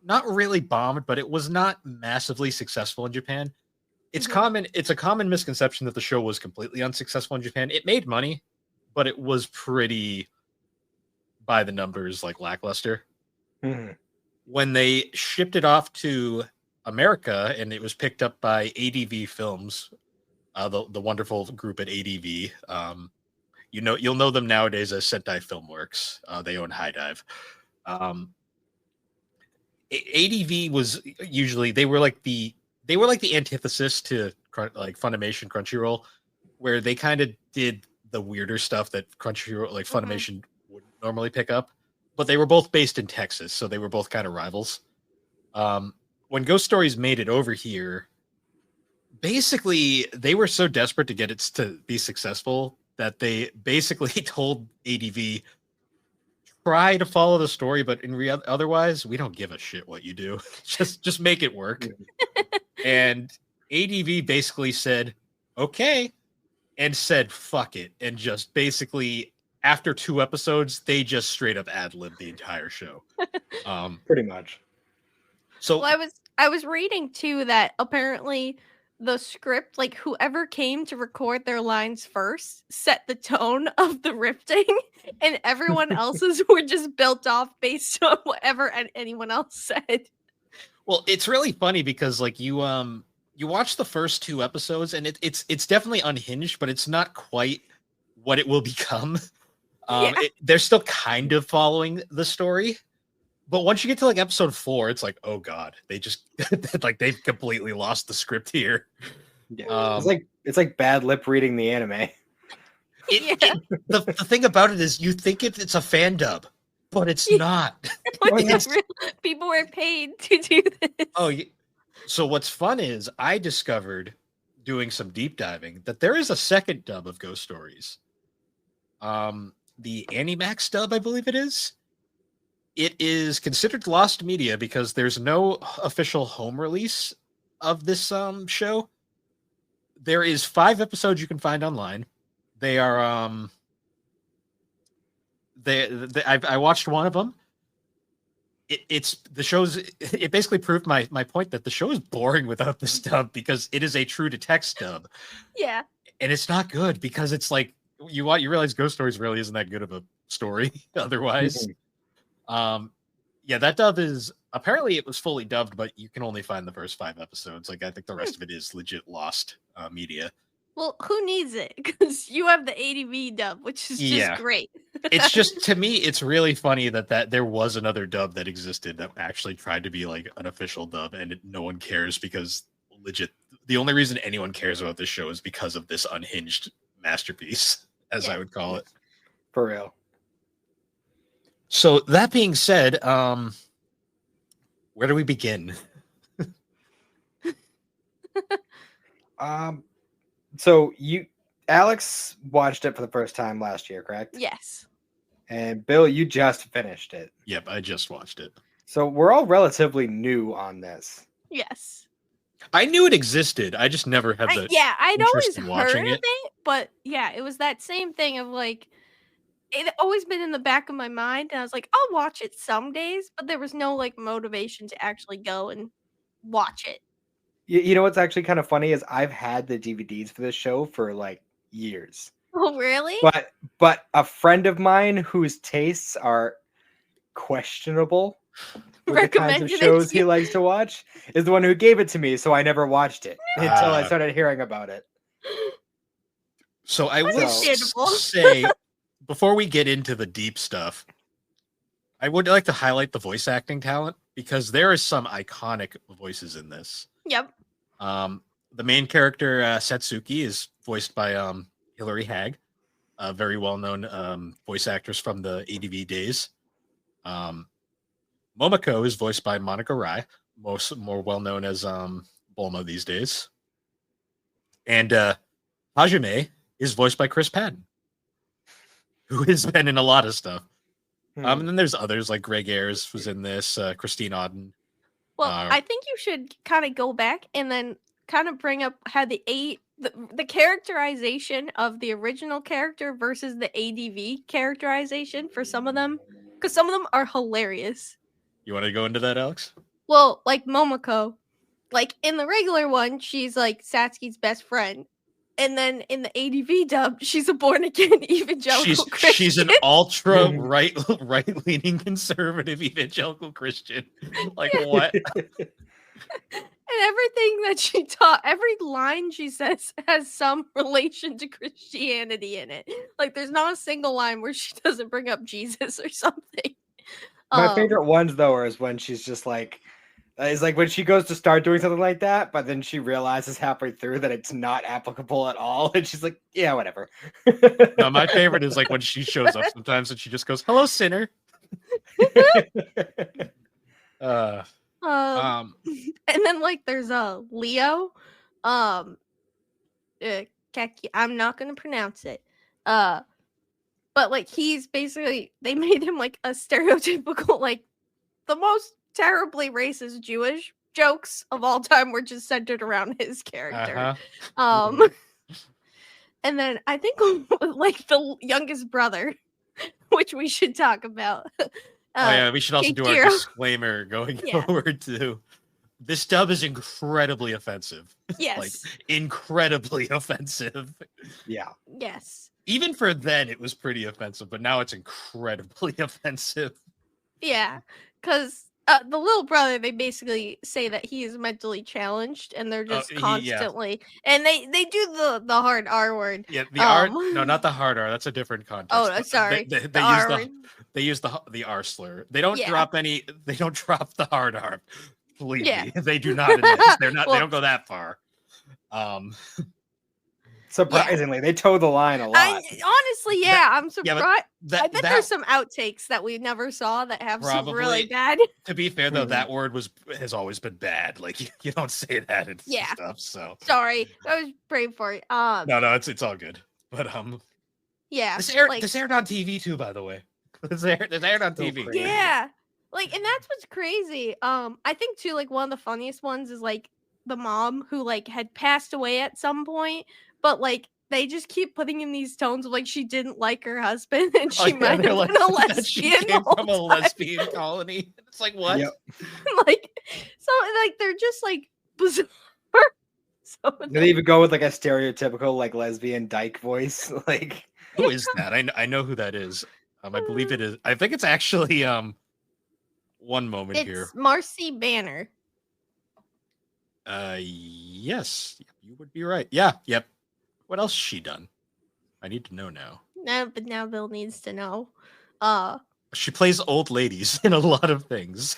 Speaker 1: Not really bombed, but it was not massively successful in Japan. It's a common misconception that the show was completely unsuccessful in Japan. It made money, but it was pretty by the numbers, like lackluster. When they shipped it off to America and it was picked up by ADV Films, the wonderful group at ADV, you'll know them nowadays as Sentai Filmworks. They own High Dive. ADV was usually they were like the antithesis to like Funimation, Crunchyroll, where they kind of did the weirder stuff that Crunchyroll, like Funimation, wouldn't normally pick up. But they were both based in Texas, so they were both kind of rivals. When Ghost Stories made it over here, basically they were so desperate to get it to be successful that they basically told ADV, try to follow the story, but otherwise, we don't give a shit what you do. just make it work. And ADV basically said, okay, and said, fuck it. And just basically, after 2 episodes, they just straight up ad-libbed the entire show.
Speaker 2: Pretty much.
Speaker 1: So
Speaker 3: well, I was reading too that apparently the script, like whoever came to record their lines first, set the tone of the rifting, and everyone else's were just built off based on whatever anyone else said.
Speaker 1: Well, it's really funny because like you watch the first 2 episodes and it's definitely unhinged, but it's not quite what it will become. They're still kind of following the story. But once you get to like episode 4, it's like, oh god, they just like they've completely lost the script here.
Speaker 2: Yeah. It's like bad lip reading the anime.
Speaker 1: The thing about it is you think it's a fan dub, but it's not.
Speaker 3: People were paid to do this.
Speaker 1: Oh, so what's fun is I discovered doing some deep diving that there is a second dub of Ghost Stories. The Animax dub, I believe it is. It is considered lost media because there's no official home release of this show. There is 5 episodes you can find online. They are I watched one of them. It basically proved my point that the show is boring without this dub because it is a true to text dub.
Speaker 3: Yeah.
Speaker 1: And it's not good because it's like you realize Ghost Stories really isn't that good of a story otherwise. Yeah, that dub is apparently it was fully dubbed, but you can only find the first 5 episodes. Like I think the rest of it is legit lost media.
Speaker 3: Well, who needs it? Because you have the ADV dub, which is just great.
Speaker 1: It's just, to me, it's really funny that there was another dub that existed that actually tried to be like an official dub, and no one cares because legit, the only reason anyone cares about this show is because of this unhinged masterpiece, as I would call it.
Speaker 2: For real.
Speaker 1: So that being said, where do we begin?
Speaker 2: So Alex watched it for the first time last year, correct?
Speaker 3: Yes.
Speaker 2: And Bill, you just finished it.
Speaker 1: Yep, I just watched it.
Speaker 2: So we're all relatively new on this.
Speaker 3: Yes.
Speaker 1: I knew it existed. I just never had the
Speaker 3: I'd always
Speaker 1: heard
Speaker 3: of it, but yeah, it was that same thing of like it always been in the back of my mind, and I was like, I'll watch it some days, but there was no like motivation to actually go and watch it.
Speaker 2: You know what's actually kind of funny is I've had the DVDs for this show for like years.
Speaker 3: Oh, really?
Speaker 2: But a friend of mine whose tastes are questionable with the kinds of shows he likes to watch is the one who gave it to me, so I never watched it until I started hearing about it.
Speaker 1: So I will say, before we get into the deep stuff, I would like to highlight the voice acting talent because there is some iconic voices in this.
Speaker 3: Yep.
Speaker 1: The main character, Satsuki, is voiced by Hilary Hagg, a very well-known voice actress from the ADV days. Momoko is voiced by Monica Rai, more well-known as Bulma these days. And Hajime is voiced by Chris Patton, who has been in a lot of stuff. And then there's others like Greg Ayres was in this, Christine Auden.
Speaker 3: Well, I think you should kind of go back and then kind of bring up how the characterization of the original character versus the ADV characterization for some of them, because some of them are hilarious.
Speaker 1: You want to go into that, Alex?
Speaker 3: Well, like Momoko, like in the regular one, she's like Satsuki's best friend. And then in the ADV dub, she's a born-again evangelical Christian.
Speaker 1: She's an ultra right-leaning conservative evangelical Christian. Like, what?
Speaker 3: And everything that she taught, every line she says has some relation to Christianity in it. Like, there's not a single line where she doesn't bring up Jesus or something.
Speaker 2: My favorite ones, though, is when she's just like, it's like when she goes to start doing something like that, but then she realizes halfway through that it's not applicable at all. And she's like, yeah, whatever.
Speaker 1: No, my favorite is like when she shows up sometimes and she just goes, hello, sinner.
Speaker 3: And then like there's Leo. I'm not gonna pronounce it. But like he's basically, they made him like a stereotypical, like the most terribly racist Jewish jokes of all time were just centered around his character. And then I think like the youngest brother, which we should talk about.
Speaker 1: We should also do our disclaimer going forward too. This dub is incredibly offensive.
Speaker 3: Yes.
Speaker 1: Like incredibly offensive.
Speaker 2: Yeah.
Speaker 3: Yes.
Speaker 1: Even for then it was pretty offensive, but now it's incredibly offensive.
Speaker 3: Yeah. Because the little brother, they basically say that he is mentally challenged, and they're just constantly, and they do the hard R word.
Speaker 1: Yeah, the R. No, not the hard R. That's a different context.
Speaker 3: Oh, sorry.
Speaker 1: They
Speaker 3: the
Speaker 1: use
Speaker 3: R
Speaker 1: the
Speaker 3: word.
Speaker 1: they use the R slur. They don't drop any. They don't drop the hard R. Believe me, they do not. In this. They're not. They don't go that far.
Speaker 2: Surprisingly, they toe the line a lot.
Speaker 3: Honestly, I'm surprised. I bet there's some outtakes that we never saw that have some really bad.
Speaker 1: To be fair, though, that word has always been bad. Like you don't say that and stuff. So
Speaker 3: sorry, I was brave for it.
Speaker 1: No, it's all good. But this aired on TV too, by the way. This aired on TV.
Speaker 3: Yeah, like, and that's what's crazy. I think too, like, one of the funniest ones is like the mom who like had passed away at some point, but like they just keep putting in these tones of like she didn't like her husband and she might have been a lesbian.
Speaker 1: She came from a lesbian colony. It's like what?
Speaker 2: Yep.
Speaker 3: Like, so like they're just like bizarre. So
Speaker 2: they even go with like a stereotypical like lesbian dyke voice. Like,
Speaker 1: who is that? I know who that is. I believe it is. I think it's actually one moment here.
Speaker 3: It's Marcy Banner.
Speaker 1: Yes, you would be right. Yeah, yep. What else has she done? I need to know now.
Speaker 3: No, but now Bill needs to know.
Speaker 1: She plays old ladies in a lot of things.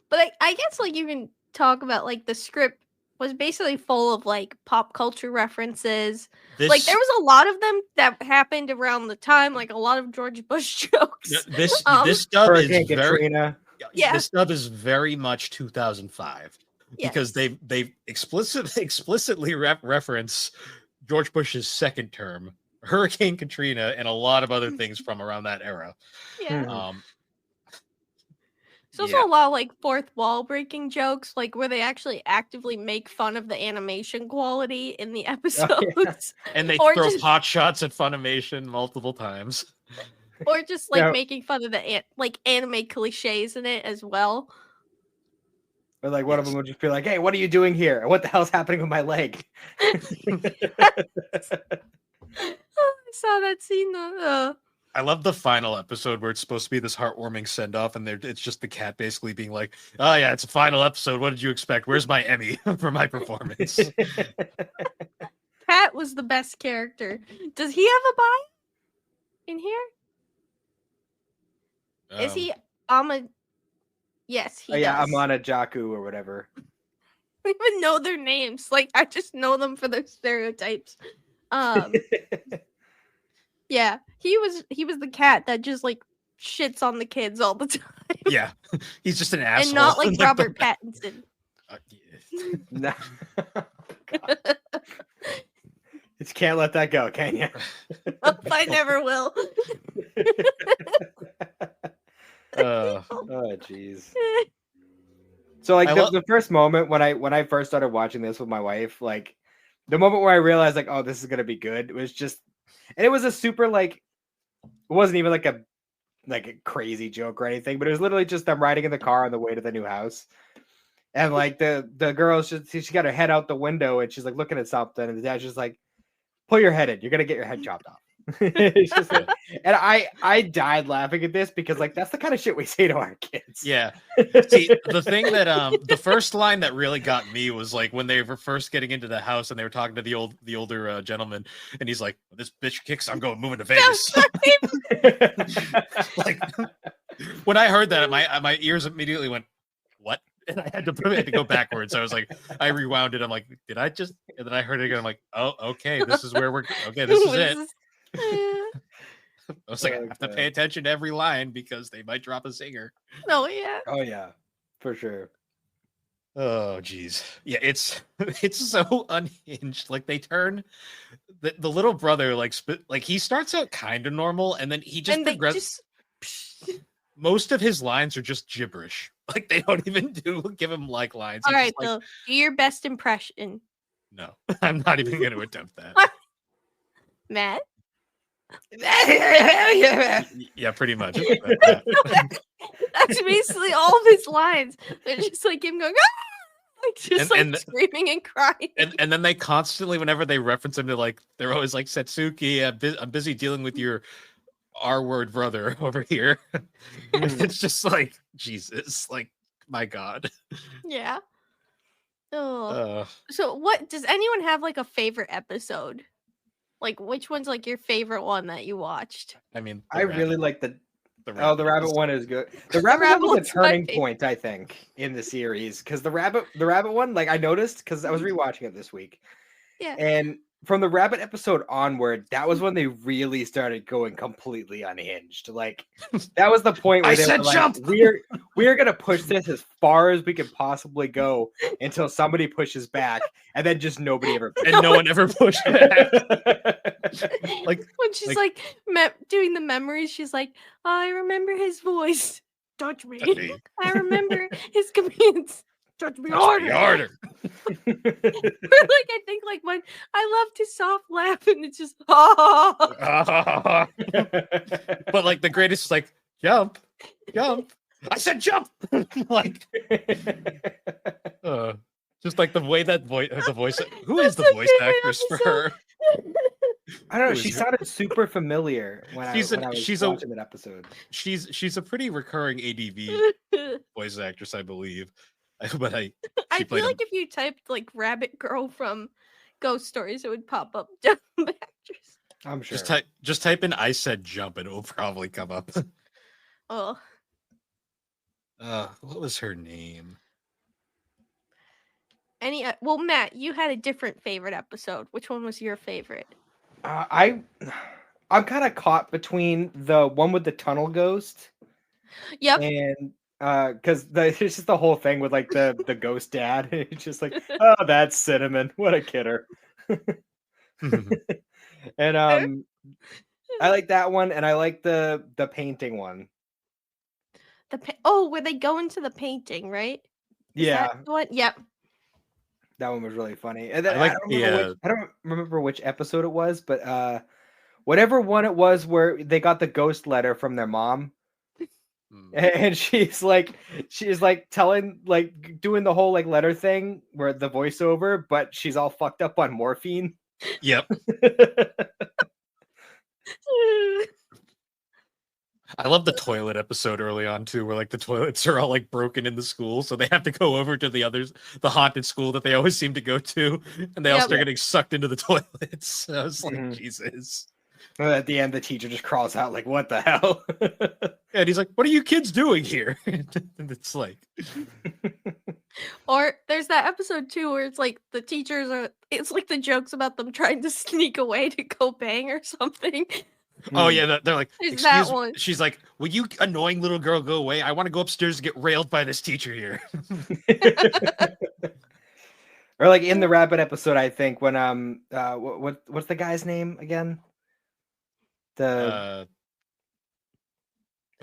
Speaker 3: But I guess like you can talk about like the script was basically full of like pop culture references. Like there was a lot of them that happened around the time, like a lot of George Bush jokes.
Speaker 1: This dub is
Speaker 2: Katrina.
Speaker 1: This dub is very much 2005 because they explicitly reference George Bush's second term, Hurricane Katrina, and a lot of other things from around that era.
Speaker 3: Yeah. There's also a lot of like fourth wall breaking jokes, like where they actually actively make fun of the animation quality in the episodes.
Speaker 1: Oh, yeah. And they throw pot shots at Funimation multiple times.
Speaker 3: Or just like making fun of the like anime cliches in it as well.
Speaker 2: Or like one of them would just be like, "Hey, what are you doing here? What the hell's happening with my leg?"
Speaker 3: I saw that scene.
Speaker 1: I love the final episode where it's supposed to be this heartwarming send off, and it's just the cat basically being like, "Oh yeah, it's a final episode. What did you expect? Where's my Emmy for my performance?"
Speaker 3: Pat was the best character. Does he have a bio in here? Is he Yes, he does.
Speaker 2: Amana Jaku or whatever.
Speaker 3: I don't even know their names. Like, I just know them for their stereotypes. Yeah, he was the cat that just like shits on the kids all the time.
Speaker 1: Yeah, he's just an asshole.
Speaker 3: And not like Robert Pattinson.
Speaker 2: No. You just can't let that go, can you?
Speaker 3: I never will.
Speaker 2: Oh jeez. So like the first moment when I first started watching this with my wife, like the moment where I realized like, oh, this is gonna be good, it was just, and it was a super like, it wasn't even like a crazy joke or anything, but it was literally just them riding in the car on the way to the new house, and like the girl, she got her head out the window and she's like looking at something, and the dad's just like, pull your head in, you're gonna get your head chopped off. It's just like, and I died laughing at this because like that's the kind of shit we say to our kids.
Speaker 1: Yeah. See, the thing that the first line that really got me was like when they were first getting into the house and they were talking to the older gentleman, and he's like, "This bitch kicks, I'm moving to Vegas." Like when I heard that, my ears immediately went, "What?" And I had to go backwards. I was like, I rewound it. I'm like, did I just? And then I heard it again. I'm like, oh, okay, this is where we're. Okay, this is it. I was like, I have to pay attention to every line because they might drop a singer.
Speaker 3: Oh yeah.
Speaker 2: Oh yeah, for sure.
Speaker 1: Oh geez, yeah, it's so unhinged. Like they turn the little brother like he starts out kind of normal, and then he just progresses. Most of his lines are just gibberish. Like they don't even give him like lines.
Speaker 3: All right, Bill, do your best impression.
Speaker 1: No, I'm not even going to attempt that.
Speaker 3: Matt.
Speaker 1: Yeah, pretty much.
Speaker 3: That's basically all of his lines. They're just like him going, ah! Like just screaming and crying.
Speaker 1: And then they constantly, whenever they reference him to like, they're always like, Setsuki, I'm busy dealing with your R-word brother over here.
Speaker 2: Mm.
Speaker 1: It's just like Jesus, like my God.
Speaker 3: Yeah. Oh.
Speaker 1: Uh,
Speaker 3: So what does anyone have like a favorite episode? Like which one's like your favorite one that you watched?
Speaker 1: I mean,
Speaker 2: I really like
Speaker 1: the
Speaker 2: the rabbit
Speaker 1: is-
Speaker 2: one is good.
Speaker 3: The
Speaker 2: The rabbit one
Speaker 3: rabbit
Speaker 2: was a
Speaker 3: one's my
Speaker 2: turning
Speaker 3: favorite.
Speaker 2: point, I think, in the series because the rabbit one, like I noticed because I was rewatching it this week,
Speaker 3: Yeah.
Speaker 2: and from the rabbit episode onward, that was when they really started going completely unhinged. Like that was the point where
Speaker 1: I
Speaker 2: they
Speaker 1: said
Speaker 2: were like,
Speaker 1: jump!
Speaker 2: we're gonna push this as far as we can possibly go until somebody pushes back, and then just nobody ever.
Speaker 1: And no one ever pushed back. Like
Speaker 3: When she's like doing the memories, she's like, I remember his voice. Touch me. I remember his commands. Touch me
Speaker 1: Touch me
Speaker 3: harder.
Speaker 1: harder.
Speaker 3: Or like I think like when I love to soft laugh and it's just oh.
Speaker 1: But like the greatest, like jump. I said jump. Like, just like the way that the voice. Who is the
Speaker 3: That's my
Speaker 1: voice
Speaker 3: favorite
Speaker 1: actress for
Speaker 3: episode.
Speaker 1: her?
Speaker 2: I don't know.
Speaker 1: Who
Speaker 2: She
Speaker 1: is her?
Speaker 2: sounded super familiar when I
Speaker 1: She's
Speaker 2: was
Speaker 1: she's
Speaker 2: watching that episode.
Speaker 1: she's a pretty recurring ADV voice actress, I believe. But
Speaker 3: I
Speaker 1: she
Speaker 3: feel
Speaker 1: played
Speaker 3: like if you typed like Rabbit Girl from Ghost Stories, it would pop up dumb actress.
Speaker 2: I'm sure.
Speaker 1: just type in I said jump and it will probably come up.
Speaker 3: Oh,
Speaker 1: What was her name?
Speaker 3: well, Matt, you had a different favorite episode. Which one was your favorite?
Speaker 2: I'm kind of caught between the one with the tunnel ghost
Speaker 3: Yep.
Speaker 2: and because it's just the whole thing with like the ghost dad. It's just like, oh, that's Cinnamon. What a kidder. And I like that one, and I like the painting one.
Speaker 3: Where they go into the painting, right? Is
Speaker 2: Yeah,
Speaker 3: that the one? Yep.
Speaker 2: that one was really funny. And then,
Speaker 1: I like
Speaker 2: I don't remember which episode it was, but whatever one it was where they got the ghost letter from their mom. And she's like telling, like doing the whole like letter thing where the voiceover, but she's all fucked up on morphine.
Speaker 1: Yep. I love the toilet episode early on too, where like the toilets are all like broken in the school, so they have to go over to the haunted school that they always seem to go to, and they all start getting sucked into the toilets. I was like, Jesus.
Speaker 2: At the end, the teacher just crawls out like, "What the hell?"
Speaker 1: And he's like, "What are you kids doing here?" And it's like,
Speaker 3: or there's that episode too where it's like the teachers are. It's like the jokes about them trying to sneak away to go bang or something.
Speaker 1: oh yeah, they're like,
Speaker 3: There's that
Speaker 1: excuse me.
Speaker 3: one.
Speaker 1: She's like, "Will you annoying little girl go away? I want to go upstairs and get railed by this teacher here."
Speaker 2: Or like in the rabbit episode, I think when what's the guy's name again?
Speaker 1: Uh,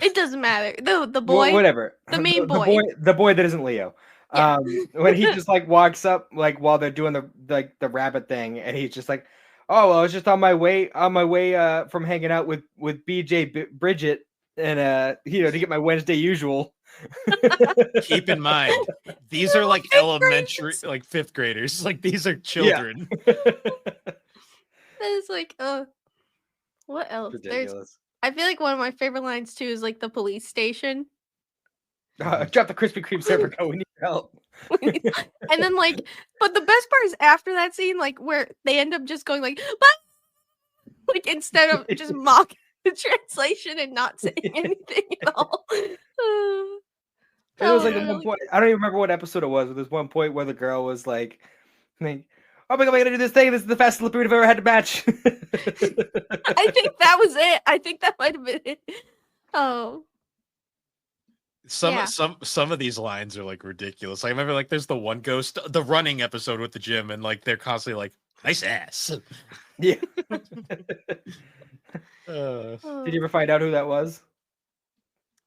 Speaker 3: It doesn't matter. The boy,
Speaker 2: whatever.
Speaker 3: the main boy.
Speaker 2: The boy that isn't Leo.
Speaker 3: Yeah.
Speaker 2: When he just like walks up like while they're doing the rabbit thing, and he's just like, "Oh, well, I was just on my way from hanging out with BJ Bridget and to get my Wednesday usual."
Speaker 1: keep in mind, these are like elementary, like fifth graders. Like these are children.
Speaker 3: It's like, what else?
Speaker 2: Ridiculous.
Speaker 3: I feel like one of my favorite lines too is like the police station.
Speaker 2: Drop the Krispy Kreme server go. We need help.
Speaker 3: And then like, but the best part is after that scene, like where they end up just going like, "Bah!" like instead of just mocking the translation and not saying anything at all.
Speaker 2: It was like at one point, I don't even remember what episode it was, but there's one point where the girl was like, "Oh my god, I gotta do this thing. This is the fastest slippery I've ever had to match."
Speaker 3: I think that was it. I think that might have been it. Oh.
Speaker 1: Some of these lines are like ridiculous. I remember like there's the one ghost, the running episode with the gym, and like they're constantly like, "Nice ass."
Speaker 2: Yeah.
Speaker 3: Did
Speaker 2: you ever find out who that was?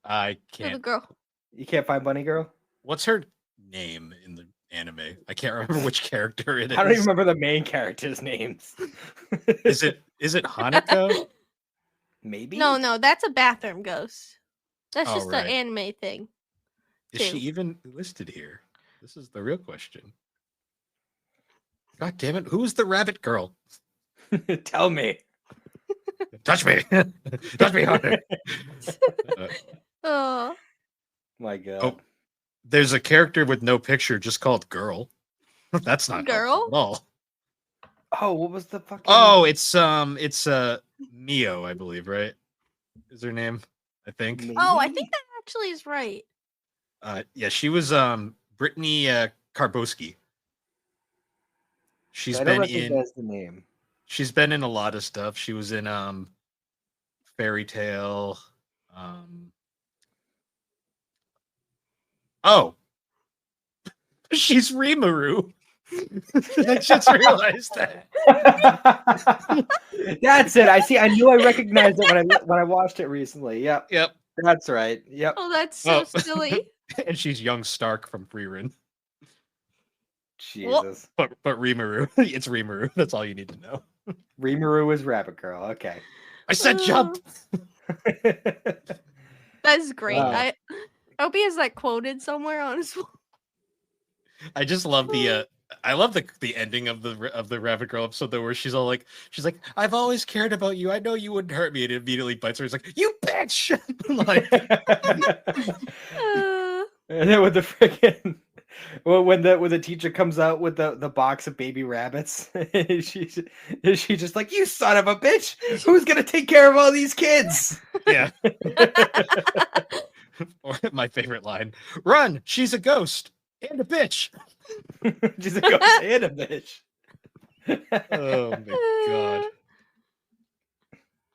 Speaker 1: I
Speaker 3: The
Speaker 1: can't.
Speaker 3: girl.
Speaker 2: You can't find Bunny Girl?
Speaker 1: What's her name in the anime? I can't remember which character it is.
Speaker 2: I don't even remember the main characters' names.
Speaker 1: Is it Hanako?
Speaker 2: Maybe.
Speaker 3: No, that's a bathroom ghost. That's
Speaker 1: Oh,
Speaker 3: just
Speaker 1: right.
Speaker 3: an anime thing.
Speaker 1: Is she even listed here? This is the real question. God damn it! Who is the rabbit girl?
Speaker 2: Tell me.
Speaker 1: Touch me. Touch me harder.
Speaker 3: Oh,
Speaker 2: My God.
Speaker 1: Oh, there's a character with no picture just called Girl. That's not helpful
Speaker 3: Girl?
Speaker 1: at all.
Speaker 2: Oh, what was the fucking?
Speaker 1: Oh, it's Mio, I believe, right? Is her name? I think.
Speaker 3: Oh, I
Speaker 2: Maybe?
Speaker 3: think that actually is right.
Speaker 1: Yeah, she was Brittany Karbowski. She's
Speaker 2: I don't
Speaker 1: been in
Speaker 2: recognize the name.
Speaker 1: a lot of stuff. She was in Fairy Tale. Oh, she's Rimuru. I just realized that.
Speaker 2: That's it. I see. I knew I recognized it when I watched it recently. Yep.
Speaker 1: Yep.
Speaker 2: That's right. Yep.
Speaker 3: Oh, that's so
Speaker 1: Oh.
Speaker 3: silly.
Speaker 1: And she's young Stark from Frieren.
Speaker 2: Jesus.
Speaker 1: But Rimuru, it's Rimuru. That's all you need to know.
Speaker 2: Rimuru is Rabbit Girl. Okay.
Speaker 1: I said jump.
Speaker 3: That's great.
Speaker 2: Wow.
Speaker 3: I hope he has that quoted somewhere on his phone.
Speaker 1: I just love the I love the ending of the Rabbit Girl episode though, where she's like, I've always cared about you. I know you wouldn't hurt me. And it immediately bites her. He's like, you bitch. Like,
Speaker 2: and then with the freaking when the teacher comes out with the box of baby rabbits, she's just like, you son of a bitch, who's gonna take care of all these kids?
Speaker 1: yeah. Or my favorite line: run, she's a ghost and a bitch.
Speaker 2: She's a ghost and a bitch.
Speaker 1: Oh my God.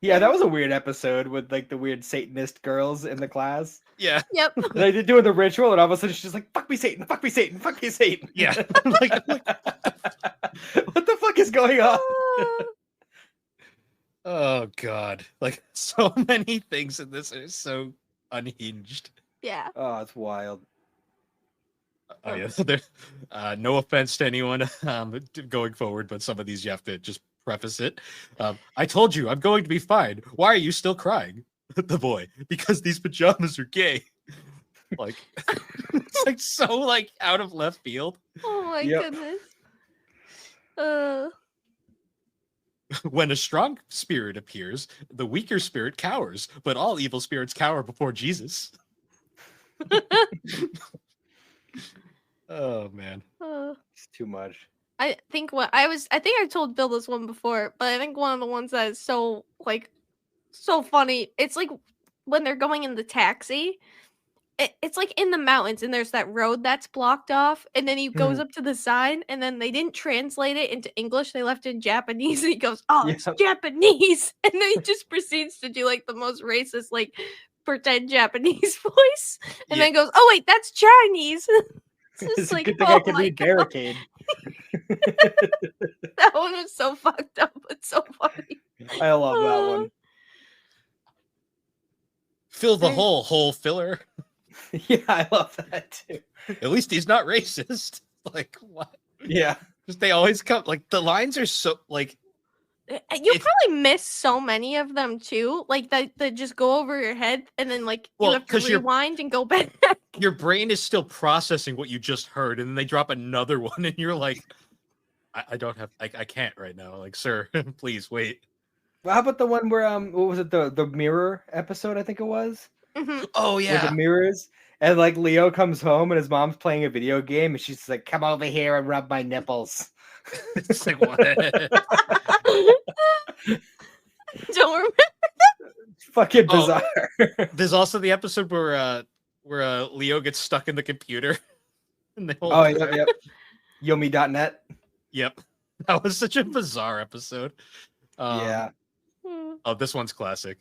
Speaker 2: Yeah, that was a weird episode with like the weird Satanist girls in the class.
Speaker 1: Yeah.
Speaker 3: Yep.
Speaker 2: They did doing the ritual, and all of a sudden she's just like, "Fuck me, Satan! Fuck me, Satan! Fuck me, Satan!"
Speaker 1: Yeah. Like,
Speaker 2: what the fuck is going on?
Speaker 1: oh God. Like so many things in this are so unhinged.
Speaker 3: Yeah.
Speaker 2: Oh, it's wild.
Speaker 1: Oh yeah. There, no offense to anyone going forward, but some of these you have to just preface it. I told you I'm going to be fine. Why are you still crying? The boy, because these pajamas are gay. Like it's like so like out of left field.
Speaker 3: Oh my
Speaker 2: Yep.
Speaker 3: goodness.
Speaker 1: When a strong spirit appears, the weaker spirit cowers, but all evil spirits cower before Jesus. Oh man.
Speaker 2: It's too much.
Speaker 3: I think I told Bill this one before, but I think one of the ones that is so funny. It's like when they're going in the taxi. It's like in the mountains, and there's that road that's blocked off, and then he goes up to the sign, and then they didn't translate it into English; they left it in Japanese, and he goes, "Oh, it's
Speaker 2: Yep.
Speaker 3: Japanese," and then he just proceeds to do like the most racist, like pretend Japanese voice, and then goes, "Oh wait, that's Chinese." It's just
Speaker 2: It's a
Speaker 3: like,
Speaker 2: good thing I
Speaker 3: oh
Speaker 2: can
Speaker 3: my
Speaker 2: read
Speaker 3: God.
Speaker 2: Barricade.
Speaker 3: That one was so fucked up, but so funny.
Speaker 2: I love that one.
Speaker 1: Fill the hole filler.
Speaker 2: Yeah, I love that too.
Speaker 1: At least he's not racist. Like what?
Speaker 2: Yeah.
Speaker 1: Just they always come like the lines are so like
Speaker 3: You probably miss so many of them too, like that just go over your head, and then like you
Speaker 1: Well,
Speaker 3: have to
Speaker 1: 'cause you're-
Speaker 3: rewind and go back.
Speaker 1: your brain is still processing what you just heard, and then they drop another one, and you're like, I don't have I can't right now. Like, sir, please wait.
Speaker 2: Well, how about the one where what was it, the mirror episode? I think it was.
Speaker 3: Mhm.
Speaker 1: Oh
Speaker 2: With the mirrors, and like Leo comes home and his mom's playing a video game, and she's like, "Come over here and rub my nipples."
Speaker 1: It's like what?
Speaker 3: Don't remember.
Speaker 2: Fucking
Speaker 1: Oh.
Speaker 2: bizarre.
Speaker 1: There's also the episode where Leo gets stuck in the computer. And they hold
Speaker 2: Oh, yep. Yomi.net.
Speaker 1: Yep. That was such a bizarre episode.
Speaker 2: Yeah.
Speaker 1: Oh, this one's classic.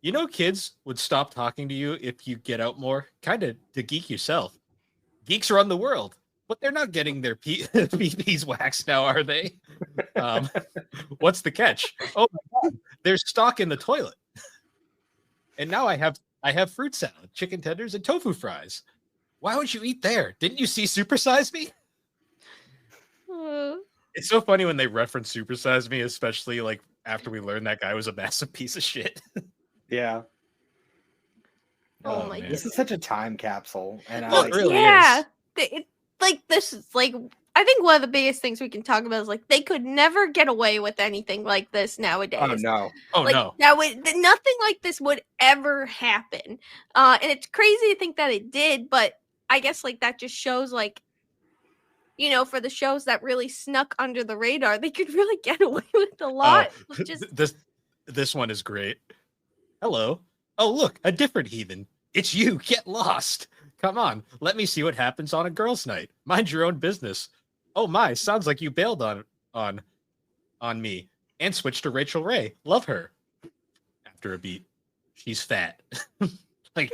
Speaker 1: You know, kids would stop talking to you if you get out more, kind of to geek yourself. Geeks run the world, but they're not getting their PPs waxed now, are they? What's the catch? Oh my God, there's stock in the toilet. And now I have fruit salad, chicken tenders, and tofu fries. Why would you eat there? Didn't you see Super Size Me? It's so funny when they reference Super Size Me, especially like after we learned that guy was a massive piece of shit.
Speaker 2: Yeah.
Speaker 3: Oh my
Speaker 1: man.
Speaker 2: This is such a time capsule, and
Speaker 1: Well,
Speaker 2: I
Speaker 1: it really
Speaker 3: yeah.
Speaker 1: is.
Speaker 3: Like this is like I think one of the biggest things we can talk about is like they could never get away with anything like this nowadays.
Speaker 2: Oh no.
Speaker 1: Oh
Speaker 3: Like
Speaker 1: no.
Speaker 3: nothing like this would ever happen. And it's crazy to think that it did, but I guess like that just shows like, you know, for the shows that really snuck under the radar, they could really get away with a lot. Just
Speaker 1: this one is great. Hello. Oh look, a different heathen. It's you. Get lost. Come on, let me see what happens on a girls' night. Mind your own business. Oh my, sounds like you bailed on me and switched to Rachel Ray. Love her. After a beat, she's fat. Like,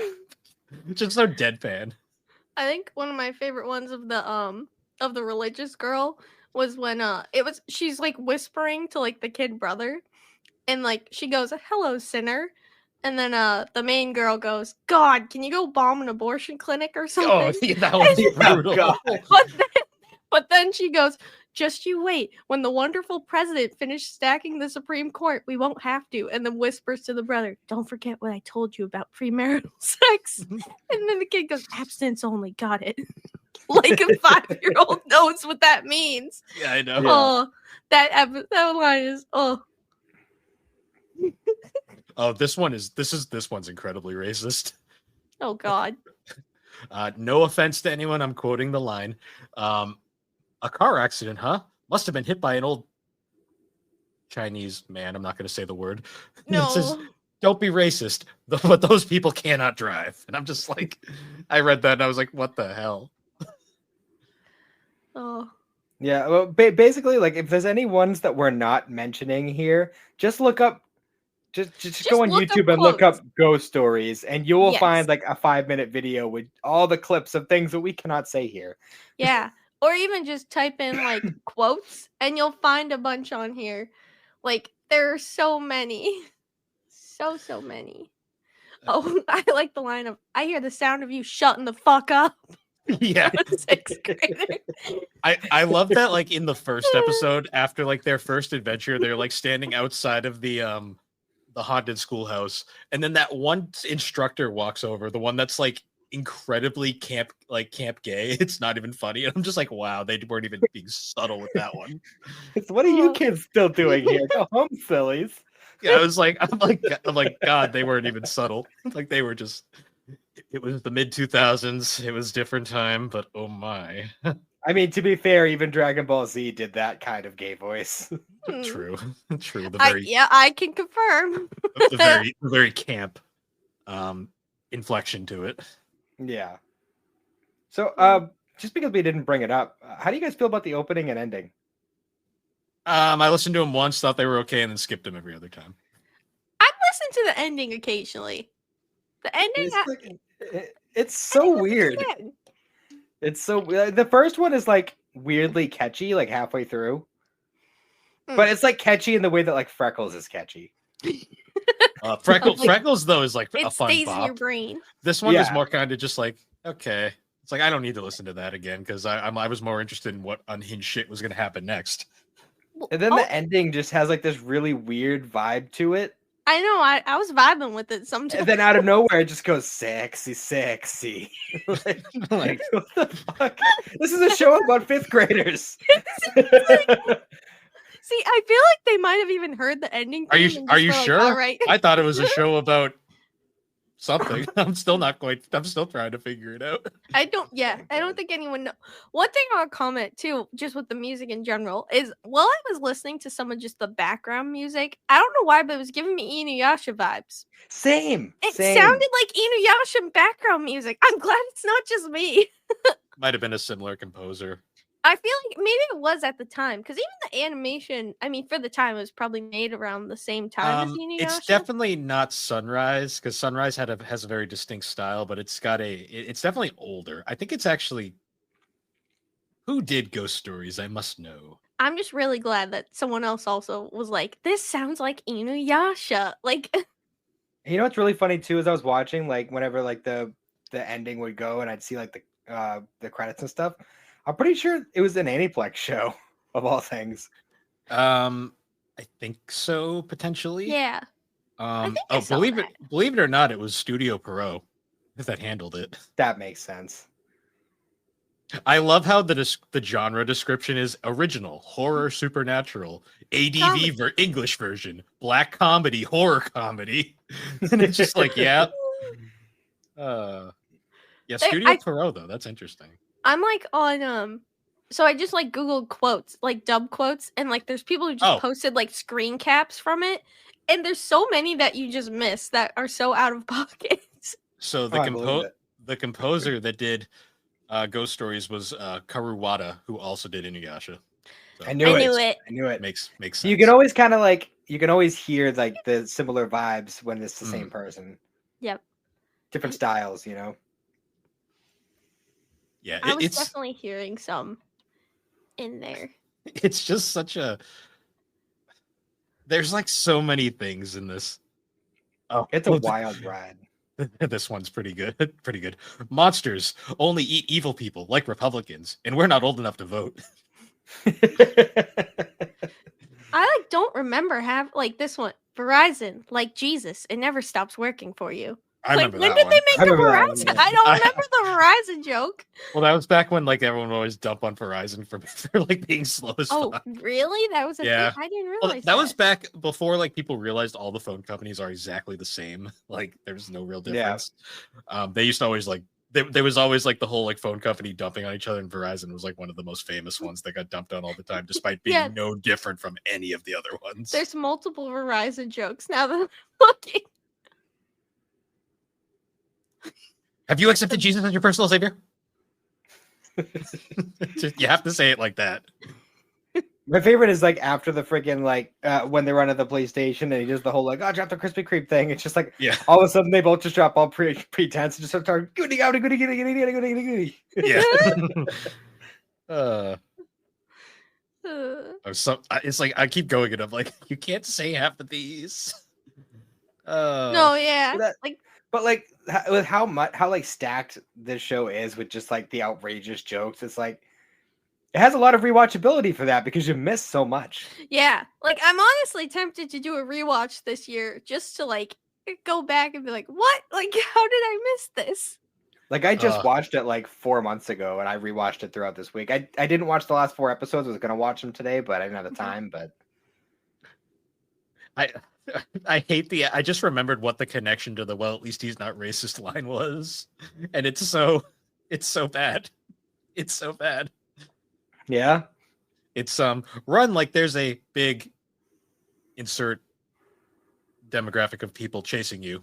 Speaker 1: just so deadpan.
Speaker 3: I think one of my favorite ones of the religious girl was when she's like whispering to like the kid brother, and like she goes, "Hello, sinner." And then the main girl goes, "God, can you go bomb an abortion clinic or something?"
Speaker 1: Oh, yeah, that was brutal.
Speaker 2: God.
Speaker 3: But then she goes, "Just you wait. When the wonderful president finished stacking the Supreme Court, we won't have to." And then whispers to the brother, "Don't forget what I told you about premarital sex." And then the kid goes, "Abstinence only. Got it." Like a 5-year-old knows what that means.
Speaker 1: Yeah, I know.
Speaker 3: Oh, that line is
Speaker 1: Oh, this one's incredibly racist.
Speaker 3: Oh God.
Speaker 1: No offense to anyone, I'm quoting the line. A car accident, huh? Must have been hit by an old Chinese man. I'm not going to say the word.
Speaker 3: No.
Speaker 1: It says, don't be racist, but those people cannot drive. And I'm just like, I read that and I was like, what the hell?
Speaker 3: Oh.
Speaker 2: Yeah, well, basically, like if there's any ones that we're not mentioning here, just look up. Just go on YouTube and look up ghost stories, and you will find like a 5-minute video with all the clips of things that we cannot say here.
Speaker 3: Yeah. Or even just type in like quotes and you'll find a bunch on here. Like there are so many. So many. Oh, I like the line of, "I hear the sound of you shutting the fuck up."
Speaker 1: Yeah.
Speaker 3: 6th grader.
Speaker 1: I love that, like in the first episode, after like their first adventure, they're like standing outside of the haunted schoolhouse, and then that one instructor walks over, the one that's like incredibly camp gay. It's not even funny. And I'm just like, wow, they weren't even being subtle with that one.
Speaker 2: It's, what are you kids still doing here? Go home, sillies.
Speaker 1: Yeah, I'm like, God, they weren't even subtle. Like they were just, it was the mid 2000s. It was different time, but oh my.
Speaker 2: I mean, to be fair, even Dragon Ball Z did that kind of gay voice.
Speaker 1: True.
Speaker 3: I can confirm.
Speaker 1: the very camp inflection to it.
Speaker 2: Yeah. So, just because we didn't bring it up, how do you guys feel about the opening and ending?
Speaker 1: I listened to them once, thought they were okay, and then skipped them every other time.
Speaker 3: I listen to the ending occasionally. The ending,
Speaker 2: it's so weird. It's so the first one is like weirdly catchy, like halfway through, but it's like catchy in the way that like Freckles is catchy.
Speaker 1: Freckles though is like
Speaker 3: it
Speaker 1: a fun
Speaker 3: stays
Speaker 1: bop.
Speaker 3: in your brain.
Speaker 1: This one is more kind of just like, okay, it's like I don't need to listen to that again because I was more interested in what unhinged shit was going to happen next.
Speaker 2: And then the ending just has like this really weird vibe to it.
Speaker 3: I know, I was vibing with it sometimes.
Speaker 2: And then out of nowhere, it just goes sexy, sexy. like, what the fuck? This is a show about 5th graders.
Speaker 3: See, I feel like they might have even heard the ending.
Speaker 1: Are you sure?
Speaker 3: All right.
Speaker 1: I thought it was a show about something. I'm still trying to figure it out.
Speaker 3: I don't think anyone knows. One thing I'll comment too, just with the music in general, is while I was listening to some of just the background music, I don't know why, but it was giving me Inuyasha vibes.
Speaker 2: Same.
Speaker 3: It sounded like Inuyasha background music. I'm glad it's not just me.
Speaker 1: Might have been a similar composer.
Speaker 3: I feel like maybe it was at the time, because even the animation, I mean, for the time, it was probably made around the same time as Inuyasha.
Speaker 1: It's definitely not Sunrise, because Sunrise has a very distinct style, but it's definitely older. I think it's actually, who did Ghost Stories? I must know.
Speaker 3: I'm just really glad that someone else also was like, this sounds like Inuyasha. Like,
Speaker 2: you know what's really funny too is I was watching like whenever like the ending would go and I'd see like the credits and stuff. I'm pretty sure it was an Aniplex show of all things.
Speaker 1: I think so, potentially.
Speaker 3: Yeah.
Speaker 1: Believe it or not, it was Studio Perot that handled it.
Speaker 2: That makes sense.
Speaker 1: I love how the genre description is original, horror, supernatural, ADV English version, black comedy, horror comedy. And it's just like, yeah. Studio Pierrot, though. That's interesting.
Speaker 3: I'm like on so I just like Googled quotes, like dub quotes, and like there's people who just posted like screen caps from it, and there's so many that you just miss that are so out of pocket.
Speaker 1: So the composer that did Ghost Stories was Karu Wada, who also did Inuyasha. So
Speaker 2: I knew it.
Speaker 1: Makes sense.
Speaker 2: You can always kind of like hear like the similar vibes when it's the same person.
Speaker 3: Yep.
Speaker 2: Different styles, you know.
Speaker 1: Yeah,
Speaker 3: I was definitely hearing some in there.
Speaker 1: It's just such a. There's like so many things in this.
Speaker 2: Oh, it's a wild ride.
Speaker 1: This one's pretty good. Pretty good. Monsters only eat evil people like Republicans, and we're not old enough to vote.
Speaker 3: I don't remember this one. Verizon, like Jesus, it never stops working for you.
Speaker 1: I remember
Speaker 3: when
Speaker 1: that
Speaker 3: did
Speaker 1: one.
Speaker 3: they make the Verizon? I don't remember the Verizon joke.
Speaker 1: Well, that was back when like everyone would always dump on Verizon for like being slow as fuck.
Speaker 3: Oh, really? That was a thing? I didn't realize
Speaker 1: that was back before like people realized all the phone companies are exactly the same. Like there's no real difference. Yeah. They used to always like there was always like the whole like phone company dumping on each other, and Verizon was like one of the most famous ones that got dumped on all the time, despite being no different from any of the other ones.
Speaker 3: There's multiple Verizon jokes now that I'm looking.
Speaker 1: Have you accepted Jesus as your personal savior? You have to say it like that.
Speaker 2: My favorite is like after the freaking like when they run at the PlayStation and he does the whole like drop the Krispy Kreme thing. It's just like all of a sudden they both just drop all pretense and just start talking goody. Yeah.
Speaker 1: It's like I keep going and I'm like, you can't say half of these.
Speaker 3: No, yeah.
Speaker 2: But with how like stacked this show is with just like the outrageous jokes, it's like it has a lot of rewatchability for that because you miss so much.
Speaker 3: Yeah, like I'm honestly tempted to do a rewatch this year just to like go back and be like, what? Like, how did I miss this?
Speaker 2: Like I just watched it like 4 months ago and I rewatched it throughout this week. I didn't watch the last 4 episodes. I was gonna watch them today, but I didn't have the time. But
Speaker 1: I hate I just remembered what the connection to the well, at least he's not racist line was. And it's so bad. It's so bad.
Speaker 2: Yeah.
Speaker 1: It's run like there's a big insert demographic of people chasing you.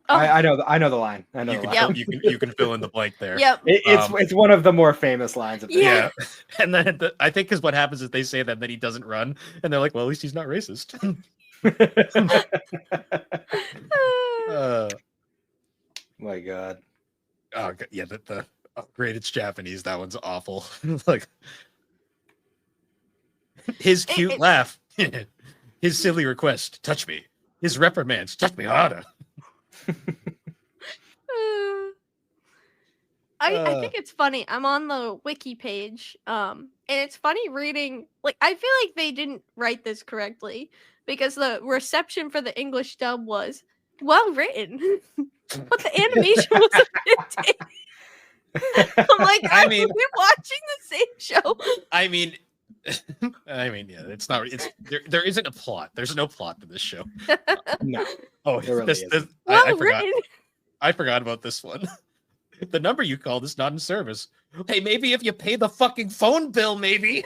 Speaker 2: Oh. I know the line. I know
Speaker 1: you can fill in the blank there.
Speaker 3: Yep.
Speaker 2: It's one of the more famous lines of the
Speaker 1: yeah. And then I think because what happens is they say that then he doesn't run, and they're like, well, at least he's not racist.
Speaker 2: My God.
Speaker 1: Oh yeah, the great, it's Japanese. That one's awful. Like his cute laugh, his silly request, touch me. His reprimands, touch me harder.
Speaker 3: I think it's funny. I'm on the wiki page, and it's funny reading. Like, I feel like they didn't write this correctly because the reception for the English dub was well written, but the animation was a bit. I'm like, we're watching the same show.
Speaker 1: I mean, yeah, it's not. It's there isn't a plot. There's no plot to this show.
Speaker 2: No.
Speaker 1: Oh,
Speaker 2: really
Speaker 3: well written.
Speaker 1: I forgot about this one. The number you called is not in service. Hey, maybe if you pay the fucking phone bill, maybe.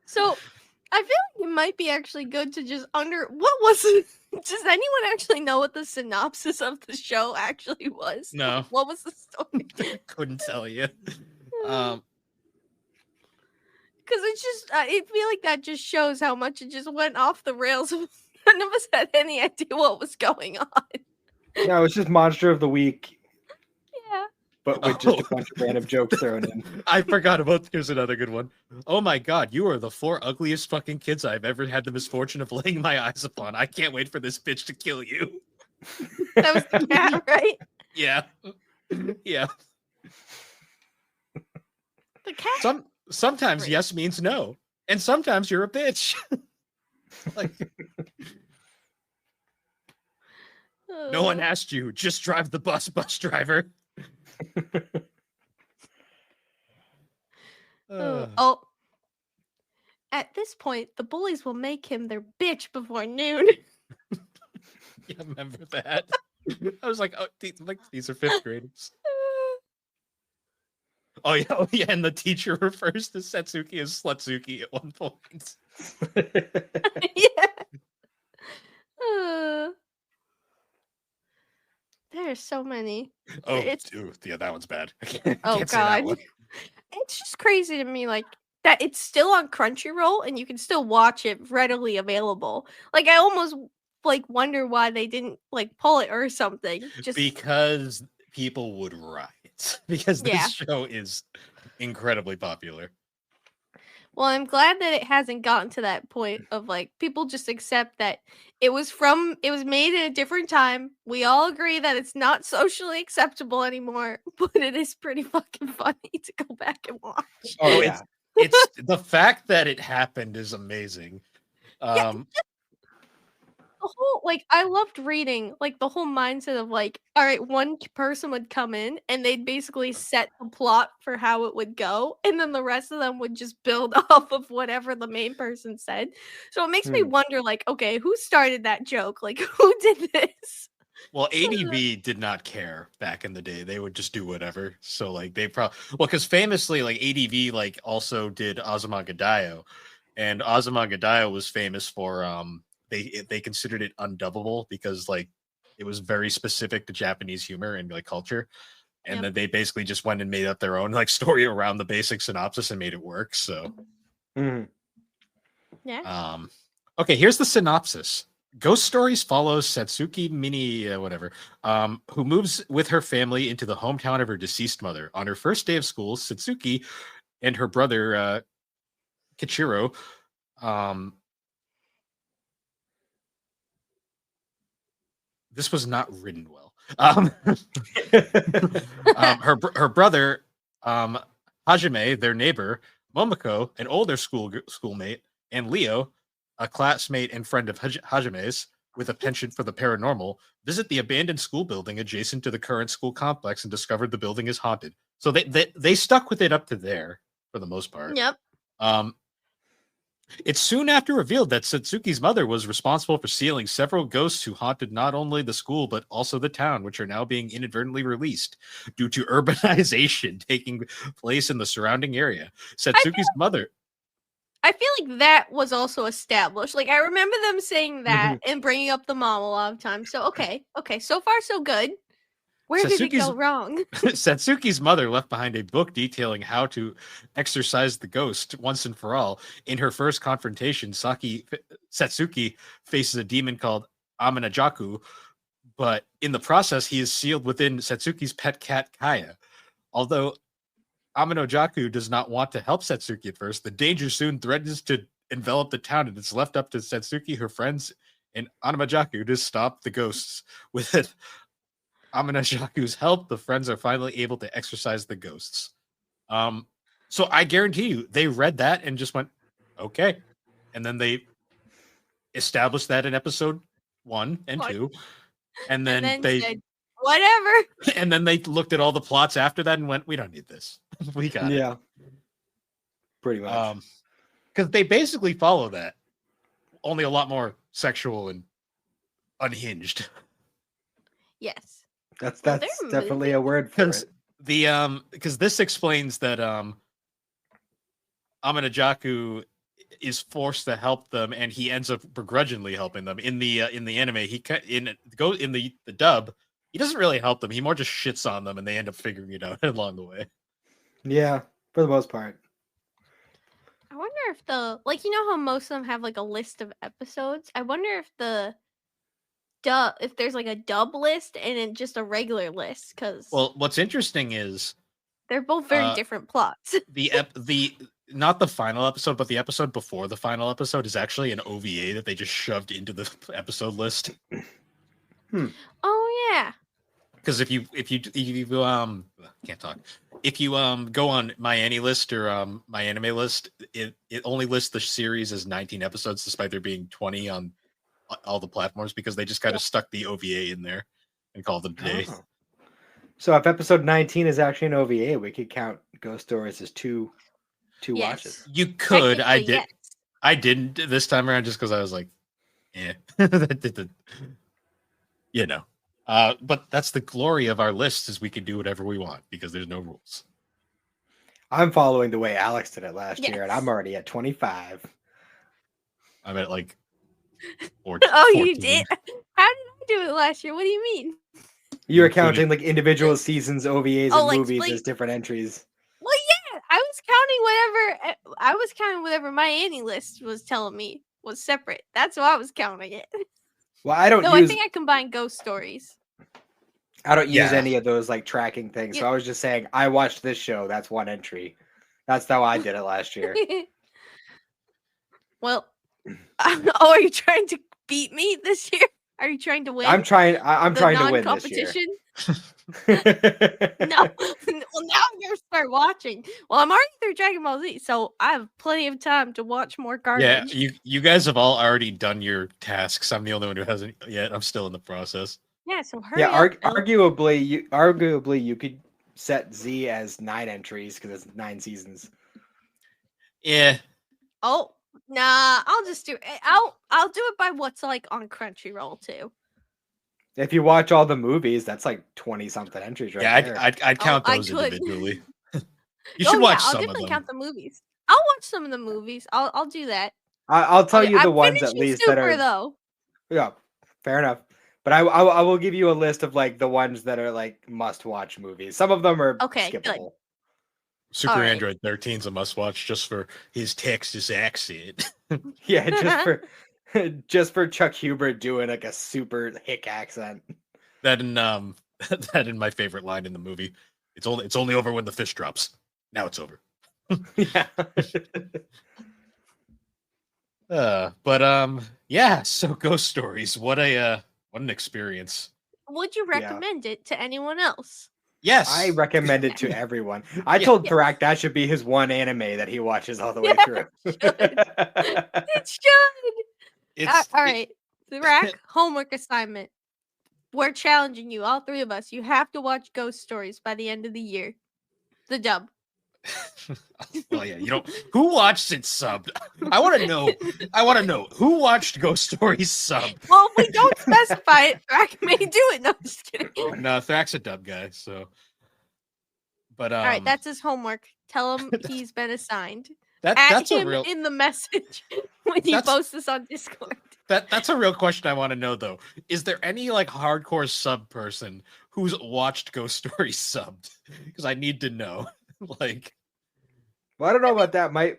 Speaker 3: So, I feel like it might be actually good to just what was it? Does anyone actually know what the synopsis of the show actually was?
Speaker 1: No.
Speaker 3: What was the story?
Speaker 1: Couldn't tell you.
Speaker 3: Because it's just, I feel like that just shows how much it just went off the rails. None of us had any idea what was going on.
Speaker 2: No, it's just Monster of the Week.
Speaker 3: Yeah.
Speaker 2: But with just a bunch of random jokes thrown in.
Speaker 1: I forgot about, here's another good one. Oh my God, you are the 4 ugliest fucking kids I've ever had the misfortune of laying my eyes upon. I can't wait for this bitch to kill you.
Speaker 3: That was the cat, right?
Speaker 1: Yeah. Yeah.
Speaker 3: The cat.
Speaker 1: Sometimes yes means no. And sometimes you're a bitch. Like No one asked you. Just drive the bus driver.
Speaker 3: Oh. At this point, the bullies will make him their bitch before noon.
Speaker 1: Yeah, I remember that. I was like, oh, these are fifth graders. Oh yeah, and the teacher refers to Setsuki as Slutsuki at one point.
Speaker 3: Yeah. There are so many.
Speaker 1: Oh, yeah, that one's bad. I can't
Speaker 3: Oh
Speaker 1: say that
Speaker 3: god.
Speaker 1: one.
Speaker 3: It's just crazy to me, like, that it's still on Crunchyroll and you can still watch it readily available. Like, I almost, like, wonder why they didn't, like, pull it or something. Just
Speaker 1: Because people would riot. Because this
Speaker 3: Yeah.
Speaker 1: show is incredibly popular.
Speaker 3: Well, I'm glad that it hasn't gotten to that point of, like, people just accept that it was made at a different time. We all agree that it's not socially acceptable anymore, but it is pretty fucking funny to go back and watch.
Speaker 2: Oh,
Speaker 1: Oh,
Speaker 2: yeah.
Speaker 1: it's the fact that it happened is amazing.
Speaker 3: Yeah, the whole like I loved reading like the whole mindset of like, all right, one person would come in and they'd basically set the plot for how it would go, and then the rest of them would just build off of whatever the main person said. So it makes me wonder, like, okay, who started that joke? Like, who did this?
Speaker 1: Well, ADV did not care back in the day. They would just do whatever. So like they probably because famously like ADV like also did Azumagadayo, and Azumagadayo was famous for they considered it undubbable because like it was very specific to Japanese humor and like culture, and then they basically just went and made up their own like story around the basic synopsis and made it work. So
Speaker 3: Yeah.
Speaker 1: Okay, here's the synopsis. Ghost Stories follows Satsuki who moves with her family into the hometown of her deceased mother. On her first day of school, Satsuki and her brother Kichiro this was not written well. Her brother Hajime, their neighbor, Momoko, an older schoolmate, and Leo, a classmate and friend of Hajime's with a penchant for the paranormal, visit the abandoned school building adjacent to the current school complex and discovered the building is haunted. So they stuck with it up to there for the most part.
Speaker 3: Yep.
Speaker 1: It's soon after revealed that Satsuki's mother was responsible for sealing several ghosts who haunted not only the school but also the town, which are now being inadvertently released due to urbanization taking place in the surrounding area. Satsuki's mother.
Speaker 3: I feel like that was also established. Like I remember them saying that and bringing up the mom a lot of times. So okay, so far so good. Where did it go wrong?
Speaker 1: Satsuki's mother left behind a book detailing how to exorcise the ghost once and for all. In her first confrontation, Satsuki faces a demon called Aminajaku, but in the process, he is sealed within Satsuki's pet cat Kaya. Although Aminojaku does not want to help Satsuki at first, the danger soon threatens to envelop the town, and it's left up to Satsuki, her friends, and Aminojaku to stop the ghosts. With Aminojaku's help, the friends are finally able to exorcise the ghosts. So I guarantee you, they read that and just went, okay. And then they established that in episode 1 and 2. And then they
Speaker 3: said, whatever.
Speaker 1: And then they looked at all the plots after that and went, we don't need this. We got it.
Speaker 2: Yeah. Pretty much.
Speaker 1: Because they basically follow that. Only a lot more sexual and unhinged.
Speaker 3: Yes.
Speaker 2: That's definitely a word for it.
Speaker 1: Because this explains that Aminojaku is forced to help them, and he ends up begrudgingly helping them. In the anime, in the dub, he doesn't really help them. He more just shits on them, and they end up figuring it out along the way.
Speaker 2: Yeah, for the most part.
Speaker 3: I wonder if how most of them have like a list of episodes. I wonder if if there's like a dub list and then just a regular list, because
Speaker 1: what's interesting is
Speaker 3: they're both very different plots.
Speaker 1: Not the final episode, but the episode before the final episode is actually an OVA that they just shoved into the episode list.
Speaker 3: Oh yeah.
Speaker 1: Because if you can't talk. If you go on my AniList or my anime list, it only lists the series as 19 episodes, despite there being 20 on all the platforms because they just kind of stuck the OVA in there and called it a day.
Speaker 2: Oh. So if episode 19 is actually an OVA, we could count Ghost Stories as two watches.
Speaker 1: You could. I
Speaker 3: Technically,
Speaker 1: did.
Speaker 3: yes.
Speaker 1: I didn't this time around just because I was like, that didn't, you know. But that's the glory of our list is we can do whatever we want because there's no rules.
Speaker 2: I'm following the way Alex did it last year, and
Speaker 3: Yes.
Speaker 2: I'm already at 25.
Speaker 1: I'm at like
Speaker 3: Oh,
Speaker 1: 14.
Speaker 3: you did? How did I do it last year? What do you mean?
Speaker 2: You were
Speaker 1: Including-
Speaker 2: counting like individual seasons, OVAs,
Speaker 3: Oh,
Speaker 2: and
Speaker 3: like
Speaker 2: movies
Speaker 3: split-
Speaker 2: as different entries.
Speaker 3: Well, yeah, I was counting whatever my Annie list was telling me was separate. That's why I was counting it.
Speaker 2: Well, I don't
Speaker 3: No, I
Speaker 2: use
Speaker 3: think I combined Ghost Stories.
Speaker 2: use
Speaker 1: Yeah.
Speaker 2: any of those like tracking things. So
Speaker 3: Yeah.
Speaker 2: I was just saying I watched this show. That's one entry. That's how I did it last year.
Speaker 3: Well, are you trying to beat me this year? Are you trying to win?
Speaker 2: I'm trying
Speaker 3: the
Speaker 2: to win this year.
Speaker 3: non-competition? No. Well, now I'm gonna start watching. Well, I'm already through Dragon Ball Z, so I have plenty of time to watch more
Speaker 1: Yeah,
Speaker 3: garbage.
Speaker 1: you guys have all already done your tasks. I'm the only one who hasn't yet. I'm still in the process.
Speaker 3: Yeah, so hurry
Speaker 2: Yeah,
Speaker 3: up, Bill.
Speaker 2: arguably you could set Z as 9 entries because it's 9 seasons.
Speaker 1: Yeah,
Speaker 3: Oh, nah, I'll just do it. I'll do it by what's like on Crunchyroll too.
Speaker 2: If you watch all the movies, that's like 20 something entries right
Speaker 1: yeah,
Speaker 2: there.
Speaker 1: I'd count
Speaker 3: I
Speaker 1: those
Speaker 3: could.
Speaker 1: individually. You
Speaker 3: Oh,
Speaker 1: should watch
Speaker 3: yeah, I'll
Speaker 1: some of
Speaker 3: definitely
Speaker 1: them.
Speaker 3: count the movies. I'll watch some of the movies. I'll do that.
Speaker 2: I'll tell you the
Speaker 3: I'm
Speaker 2: ones at
Speaker 3: finishing
Speaker 2: least
Speaker 3: Super,
Speaker 2: that are
Speaker 3: though.
Speaker 2: yeah, fair enough. But I will give you a list of like the ones that are like must watch movies. Some of them are
Speaker 3: Okay, good.
Speaker 2: skippable.
Speaker 1: Super
Speaker 3: Alright.
Speaker 1: Android 13's a must watch just for his Texas accent.
Speaker 2: Yeah, just for Chuck Huber doing like a super hick accent.
Speaker 1: that in my favorite line in the movie. It's only over when the fish drops. Now it's over.
Speaker 2: Yeah.
Speaker 1: Yeah, so Ghost Stories. What an experience.
Speaker 3: Would you recommend it to anyone else?
Speaker 1: Yes.
Speaker 2: I recommend it to everyone. I told Thrak that should be his one anime that he watches all the way
Speaker 3: Yeah,
Speaker 2: through.
Speaker 3: It should.
Speaker 1: It's
Speaker 3: All right, the rack homework assignment. We're challenging you, all three of us. You have to watch Ghost Stories by the end of the year. The dub.
Speaker 1: well, yeah, you don't. Who watched it subbed? I want to know who watched Ghost Stories subbed.
Speaker 3: Well, if we don't specify it, Thrak may do it. No, I'm just kidding.
Speaker 1: No, Thrak's a dub guy, so. But
Speaker 3: All right, that's his homework. Tell him he's been assigned.
Speaker 1: that's
Speaker 3: him
Speaker 1: a real
Speaker 3: in the message when you post this on Discord.
Speaker 1: that's a real question I want to know though. Is there any like hardcore sub person who's watched Ghost Stories subbed? Because I need to know. Like,
Speaker 2: well, I don't know about that.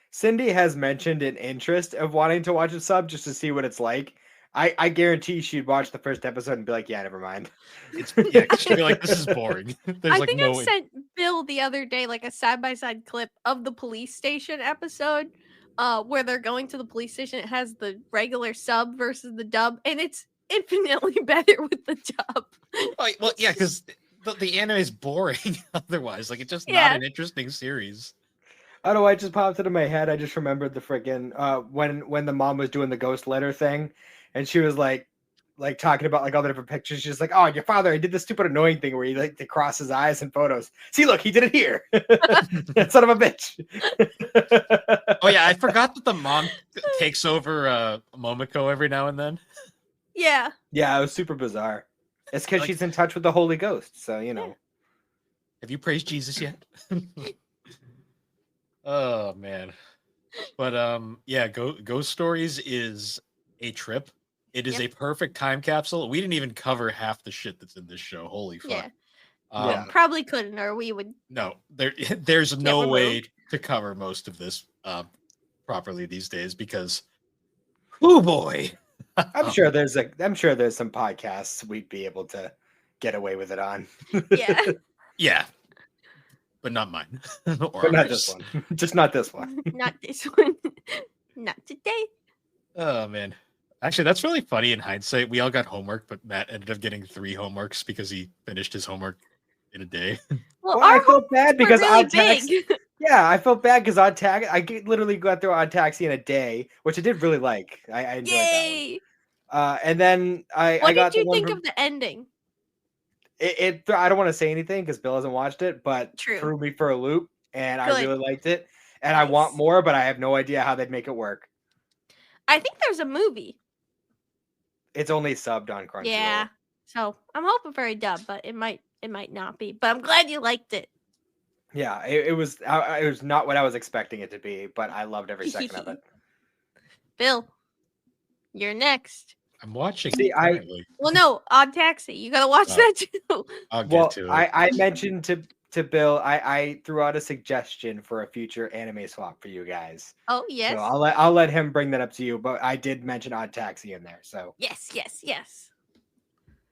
Speaker 2: Cindy has mentioned an interest of wanting to watch a sub just to see what it's like. I guarantee she'd watch the first episode and be like, "Yeah, never mind."
Speaker 1: she'd be like, "This is boring." There's
Speaker 3: I
Speaker 1: like
Speaker 3: think
Speaker 1: no
Speaker 3: I sent Bill the other day like a side-by-side clip of the police station episode where they're going to the police station. It has the regular sub versus the dub, and it's infinitely better with the dub.
Speaker 1: Oh, well, yeah, because the anime is boring otherwise. Like, it's just not
Speaker 3: Yeah.
Speaker 1: an interesting series.
Speaker 2: I don't know. It just popped into my head. I just remembered the freaking when the mom was doing the ghost letter thing, and she was like talking about like all the different pictures. She's like, "Oh, your father, he did this stupid annoying thing where he like to cross his eyes in photos. See, look, he did it here. Son of a bitch."
Speaker 1: Oh yeah, I forgot that the mom takes over Momoko every now and then.
Speaker 3: Yeah.
Speaker 2: Yeah, it was super bizarre. It's because
Speaker 1: Like-
Speaker 2: she's in touch with the Holy Ghost, so you know.
Speaker 1: Have you praised Jesus yet? Oh man. But yeah, Ghost Stories is a trip. It is a perfect time capsule. We didn't even cover half the shit that's in this show. Holy fuck.
Speaker 3: Yeah.
Speaker 2: Yeah.
Speaker 3: Probably couldn't, or we would.
Speaker 1: No, there's no
Speaker 3: remove.
Speaker 1: way to cover most of this properly these days because oh boy.
Speaker 2: I'm sure there's some podcasts we'd be able to get away with it on.
Speaker 3: Yeah.
Speaker 1: Yeah. But not mine. Or
Speaker 2: But not
Speaker 1: ours.
Speaker 2: this one. Just not this one.
Speaker 3: Not this one. Not today.
Speaker 1: Oh man. Actually, that's really funny in hindsight. We all got homework, but Matt ended up getting 3 homeworks because he finished his homework in a day.
Speaker 3: Well,
Speaker 2: Well, I
Speaker 3: our
Speaker 2: felt bad
Speaker 3: homeworks
Speaker 2: because
Speaker 3: were really
Speaker 2: Odd Tax.
Speaker 3: big.
Speaker 2: Yeah, I felt bad because literally got through Odd Taxi in a day, which I did really like. I enjoyed that one.
Speaker 3: Yay!
Speaker 2: And then I
Speaker 3: What
Speaker 2: got
Speaker 3: did
Speaker 2: the
Speaker 3: you
Speaker 2: one
Speaker 3: think
Speaker 2: from
Speaker 3: of the ending?
Speaker 2: it. I don't want to say anything because Bill hasn't watched it, but
Speaker 3: True.
Speaker 2: threw me for a loop, and I
Speaker 3: Good.
Speaker 2: really liked it. And I want
Speaker 3: Nice.
Speaker 2: more, but I have no idea how they'd make it work.
Speaker 3: I think there's a movie.
Speaker 2: It's only subbed on Crunchyroll.
Speaker 3: Yeah. So I'm hoping for a dub, but it might not be. But I'm glad you liked it.
Speaker 2: Yeah, it was not what I was expecting it to be, but I loved every second of it.
Speaker 3: Bill, you're next.
Speaker 1: I'm watching
Speaker 2: See,
Speaker 1: it currently.
Speaker 3: Well, no, Odd Taxi. You gotta watch that too.
Speaker 1: I'll get
Speaker 2: Well,
Speaker 1: to it.
Speaker 2: I mentioned to Bill, I threw out a suggestion for a future anime swap for you guys.
Speaker 3: Oh yes.
Speaker 2: So I'll let him bring that up to you, but I did mention Odd Taxi in there. So
Speaker 3: yes.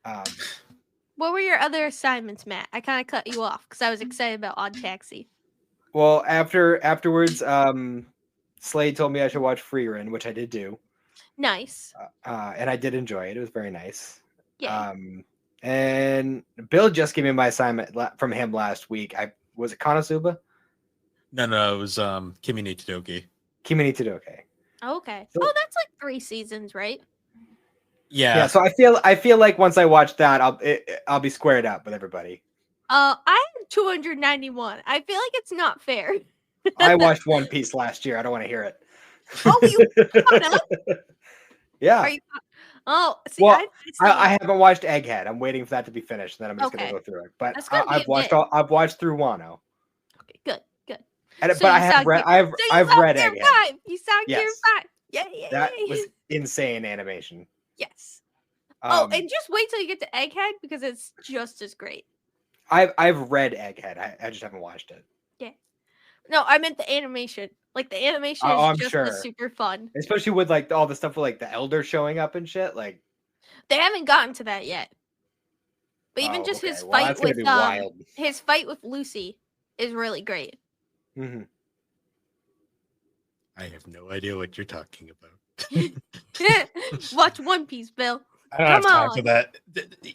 Speaker 2: um,
Speaker 3: What were your other assignments, Matt? I kind of cut you off because I was excited about Odd Taxi.
Speaker 2: well, afterwards, Slade told me I should watch Free Run, which I did do.
Speaker 3: Nice.
Speaker 2: And I did enjoy it. It was very nice.
Speaker 3: Yeah.
Speaker 2: And Bill just gave me my assignment from him last week. Was it Konosuba?
Speaker 1: No, it was Kimi ni Todoke.
Speaker 2: Kimi ni Todoke.
Speaker 3: Okay.
Speaker 2: So-
Speaker 3: Oh, that's like 3 seasons, right?
Speaker 1: Yeah.
Speaker 2: So I feel like once I watch that, I'll be squared up with everybody.
Speaker 3: I have 291. I feel like it's not fair.
Speaker 2: I watched One Piece last year. I don't want to hear it.
Speaker 3: Oh, you caught up?
Speaker 2: Yeah.
Speaker 3: Are you? Oh, see,
Speaker 2: Well,
Speaker 3: I still-
Speaker 2: I haven't watched Egghead. I'm waiting for that to be finished, and then I'm just
Speaker 3: Okay.
Speaker 2: gonna go through it. But
Speaker 3: That's gonna be
Speaker 2: I've
Speaker 3: a
Speaker 2: watched
Speaker 3: bit.
Speaker 2: I've watched through Wano.
Speaker 3: Okay, good.
Speaker 2: And,
Speaker 3: So
Speaker 2: but I
Speaker 3: you
Speaker 2: have
Speaker 3: saw
Speaker 2: read
Speaker 3: Gear-
Speaker 2: I've read
Speaker 3: Gear
Speaker 2: Egghead.
Speaker 3: 5. You saw Gear
Speaker 2: Yes.
Speaker 3: 5. Yeah.
Speaker 2: That was insane animation.
Speaker 3: Yes.
Speaker 2: Um,
Speaker 3: and just wait till you get to Egghead because it's just as great.
Speaker 2: I've read Egghead. I just haven't watched it.
Speaker 3: No, I meant the animation. Like the animation
Speaker 2: Oh,
Speaker 3: is
Speaker 2: I'm
Speaker 3: just
Speaker 2: sure.
Speaker 3: as super fun.
Speaker 2: Especially with like all the stuff with like the elder showing up and shit. Like,
Speaker 3: They haven't gotten to that yet. But even
Speaker 2: oh,
Speaker 3: just
Speaker 2: okay.
Speaker 3: his
Speaker 2: Well,
Speaker 3: fight
Speaker 2: that's gonna
Speaker 3: with
Speaker 2: be wild.
Speaker 3: his fight with Lucy is really great.
Speaker 2: hmm
Speaker 1: I have no idea what you're talking about.
Speaker 3: Watch One Piece, Bill.
Speaker 1: I don't have
Speaker 3: Come
Speaker 1: time
Speaker 3: on.
Speaker 1: for that.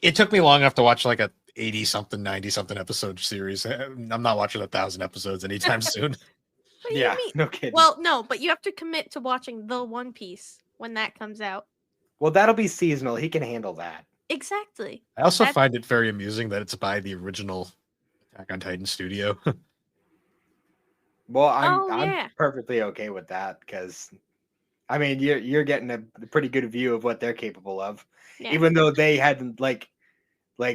Speaker 1: It took me long enough to watch like a 80-something, 90-something episode series. I'm not watching 1,000 episodes anytime soon.
Speaker 3: What do
Speaker 2: Yeah,
Speaker 3: you mean?
Speaker 2: no kidding.
Speaker 3: Well, no, but you have to commit to watching the One Piece when that comes out.
Speaker 2: Well, that'll be seasonal. He can handle that.
Speaker 3: Exactly.
Speaker 1: I also
Speaker 3: That's-
Speaker 1: find it very amusing that it's by the original Attack on Titan studio.
Speaker 2: Well,
Speaker 3: Oh,
Speaker 2: I'm
Speaker 3: yeah.
Speaker 2: perfectly okay with that because, I mean, you're getting a pretty good view of what they're capable of,
Speaker 3: Yeah.
Speaker 2: even though they hadn't like.
Speaker 1: I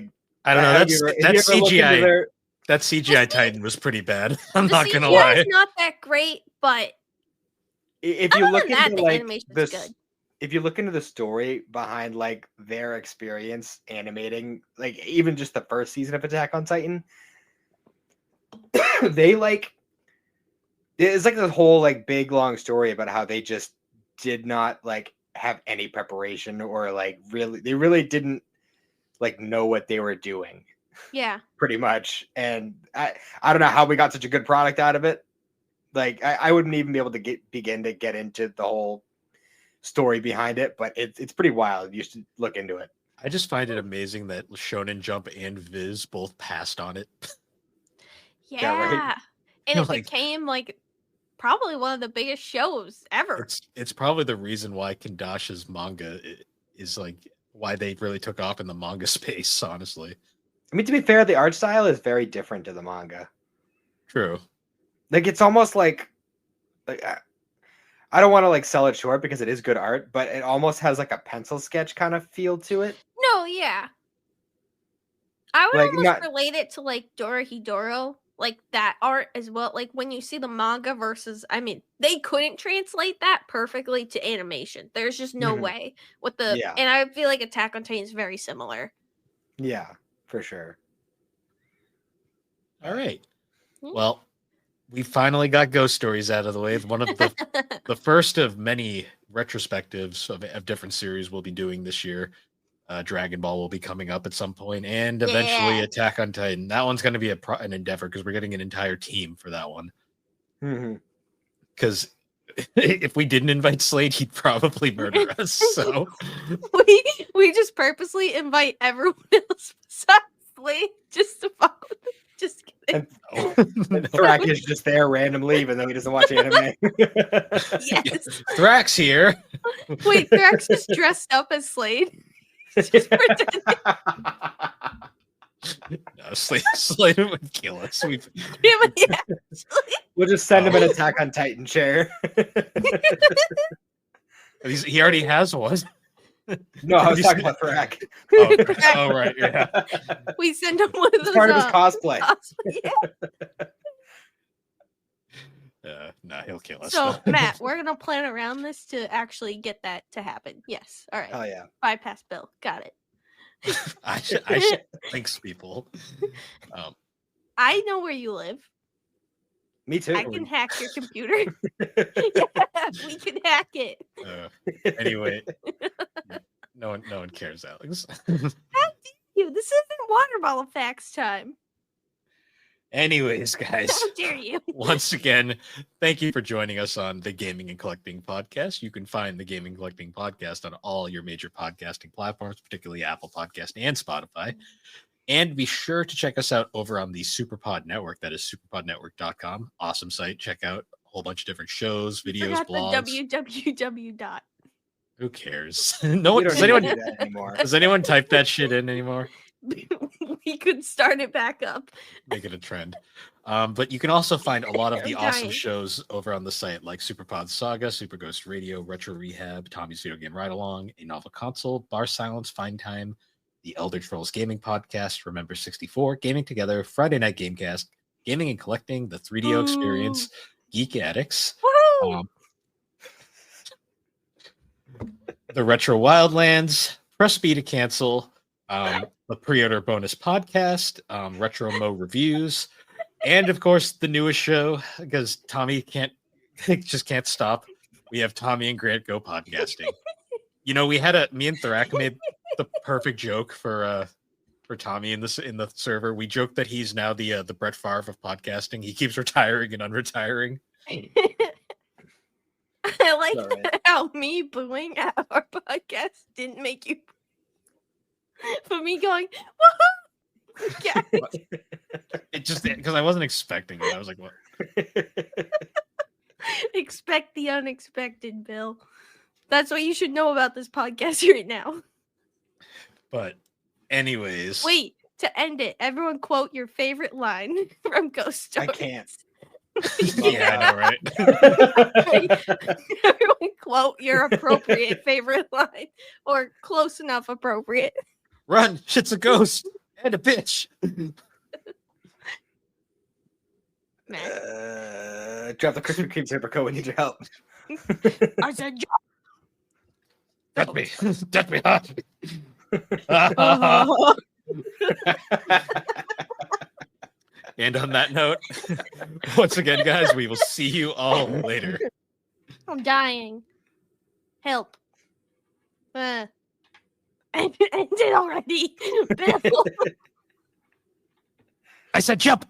Speaker 1: don't know.
Speaker 2: have
Speaker 1: That's
Speaker 2: you ever-
Speaker 1: that
Speaker 2: have you ever looked into
Speaker 1: CGI.
Speaker 2: their-
Speaker 1: That CGI Titan was pretty bad. I'm
Speaker 3: The
Speaker 1: not gonna
Speaker 3: CGI
Speaker 1: lie.
Speaker 3: is not that great, but
Speaker 2: If you look
Speaker 3: than that,
Speaker 2: into
Speaker 3: the
Speaker 2: like
Speaker 3: animation's
Speaker 2: this,
Speaker 3: good.
Speaker 2: if you look into the story behind like their experience animating, like even just the first season of Attack on Titan, they like it's like this whole like big long story about how they just did not like have any preparation or like they really didn't like know what they were doing
Speaker 3: yeah.
Speaker 2: pretty much. And I don't know how we got such a good product out of it. Like I wouldn't even be able to begin to get into the whole story behind it, but it's pretty wild. You should look into it.
Speaker 1: I just find it amazing that Shonen Jump and Viz both passed on it.
Speaker 3: Yeah.
Speaker 2: right.
Speaker 3: And
Speaker 1: You're
Speaker 3: it
Speaker 1: like-
Speaker 3: became like probably one of the biggest shows ever.
Speaker 1: It's probably the reason why Kandasha's manga is like why they really took off in the manga space. Honestly,
Speaker 2: I mean, to be fair, the art style is very different to the manga.
Speaker 1: true.
Speaker 2: Like it's almost like I don't want to like sell it short because it is good art, but it almost has like a pencil sketch kind of feel to it.
Speaker 3: No, yeah. I would
Speaker 2: Like,
Speaker 3: almost
Speaker 2: not-
Speaker 3: relate it to like Dorohedoro, like that art as well. Like when you see the manga versus, I mean, they couldn't translate that perfectly to animation. There's just no
Speaker 2: Mhm.
Speaker 3: way with the,
Speaker 2: Yeah.
Speaker 3: and I feel like Attack on Titan is very similar.
Speaker 2: Yeah, for sure.
Speaker 1: All right.
Speaker 3: Hmm.
Speaker 1: Well, we finally got Ghost Stories out of the way. One of the first of many retrospectives of different series we'll be doing this year. Dragon Ball will be coming up at some point, and eventually
Speaker 3: Yeah.
Speaker 1: Attack on Titan. That one's going to be an endeavor because we're getting an entire team for that one.
Speaker 2: Mhm.
Speaker 1: Because if we didn't invite Slade, he'd probably murder us. So
Speaker 3: we just purposely invite everyone else besides Slade just to fuck with them. Just kidding.
Speaker 2: And Thrak is just there randomly, even though he doesn't watch anime.
Speaker 3: Yes.
Speaker 1: Thrax here.
Speaker 3: Wait, Thrax is dressed up as Slade. Just pretending.
Speaker 1: No, Slade would kill us.
Speaker 3: Yeah.
Speaker 2: We'll just send him an Attack on Titan chair.
Speaker 1: He already has one.
Speaker 2: No, I was talking about Thrak.
Speaker 1: Oh, right, yeah.
Speaker 3: We send him one of those.
Speaker 2: It's part of his cosplay.
Speaker 3: Yeah.
Speaker 1: No, he'll kill us.
Speaker 3: So, Matt, we're gonna plan around this to actually get that to happen. Yes. All right.
Speaker 2: Oh yeah.
Speaker 3: Bypass Bill. Got it.
Speaker 1: I should thanks, people.
Speaker 3: I know where you live.
Speaker 2: Me too.
Speaker 3: I can hack your computer. Yeah, we can hack it.
Speaker 1: Anyway, no one cares, Alex.
Speaker 3: How dare you? This isn't water bottle facts time.
Speaker 1: Anyways, guys,
Speaker 3: How dare you?
Speaker 1: once again, thank you for joining us on the Gaming and Collecting Podcast. You can find the Gaming and Collecting Podcast on all your major podcasting platforms, particularly Apple Podcast and Spotify. And be sure to check us out over on the Superpod Network. That is superpodnetwork.com. Awesome site. Check out a whole bunch of different shows, videos, blogs.
Speaker 3: The www.
Speaker 1: Who cares? No one.
Speaker 2: We
Speaker 1: Does
Speaker 2: don't
Speaker 1: anyone?
Speaker 2: need to do that anymore.
Speaker 1: Does anyone type that shit in anymore?
Speaker 3: We could start it back up.
Speaker 1: Make it a trend. But you can also find a lot of the
Speaker 3: I'm
Speaker 1: awesome
Speaker 3: dying.
Speaker 1: shows over on the site, like Superpod Saga, Super Ghost Radio, Retro Rehab, Tommy's Video Game Ride Along, A Novel Console, Bar Silence, Find Time, the Elder Trolls Gaming Podcast, Remember 64, Gaming Together, Friday Night Gamecast, Gaming and Collecting, The 3DO Experience, Geek Addicts,
Speaker 3: Woohoo!
Speaker 1: The Retro Wildlands, Press B to Cancel, the Pre-Order Bonus Podcast, Retro Mo Reviews, and of course the newest show, because Tommy just can't stop. We have Tommy and Grant Go Podcasting. You know, me and Thrak made the perfect joke for Tommy in the server. We joked that he's now the Brett Favre of podcasting. He keeps retiring and unretiring.
Speaker 3: I like
Speaker 2: Alright.
Speaker 3: how me booing at our podcast didn't make you. For me going, woohoo! Yeah.
Speaker 1: It just because I wasn't expecting it. I was like, what?
Speaker 3: Expect the unexpected, Bill. That's what you should know about this podcast right now.
Speaker 1: But anyways,
Speaker 3: Wait, to end it, everyone quote your favorite line from Ghost
Speaker 2: I
Speaker 3: Stories.
Speaker 2: can't.
Speaker 1: Yeah, I know, right?
Speaker 3: Everyone quote your appropriate favorite line or close enough appropriate.
Speaker 1: Run! Shit's a ghost and a bitch.
Speaker 3: Matt.
Speaker 2: Drop the Krispy Kreme paper coat. We need your help.
Speaker 3: I said,
Speaker 1: Death me. Death me hot. And on that note, once again, guys, we will see you all later.
Speaker 3: I'm dying. Help. End it already. Bill.
Speaker 1: I said jump.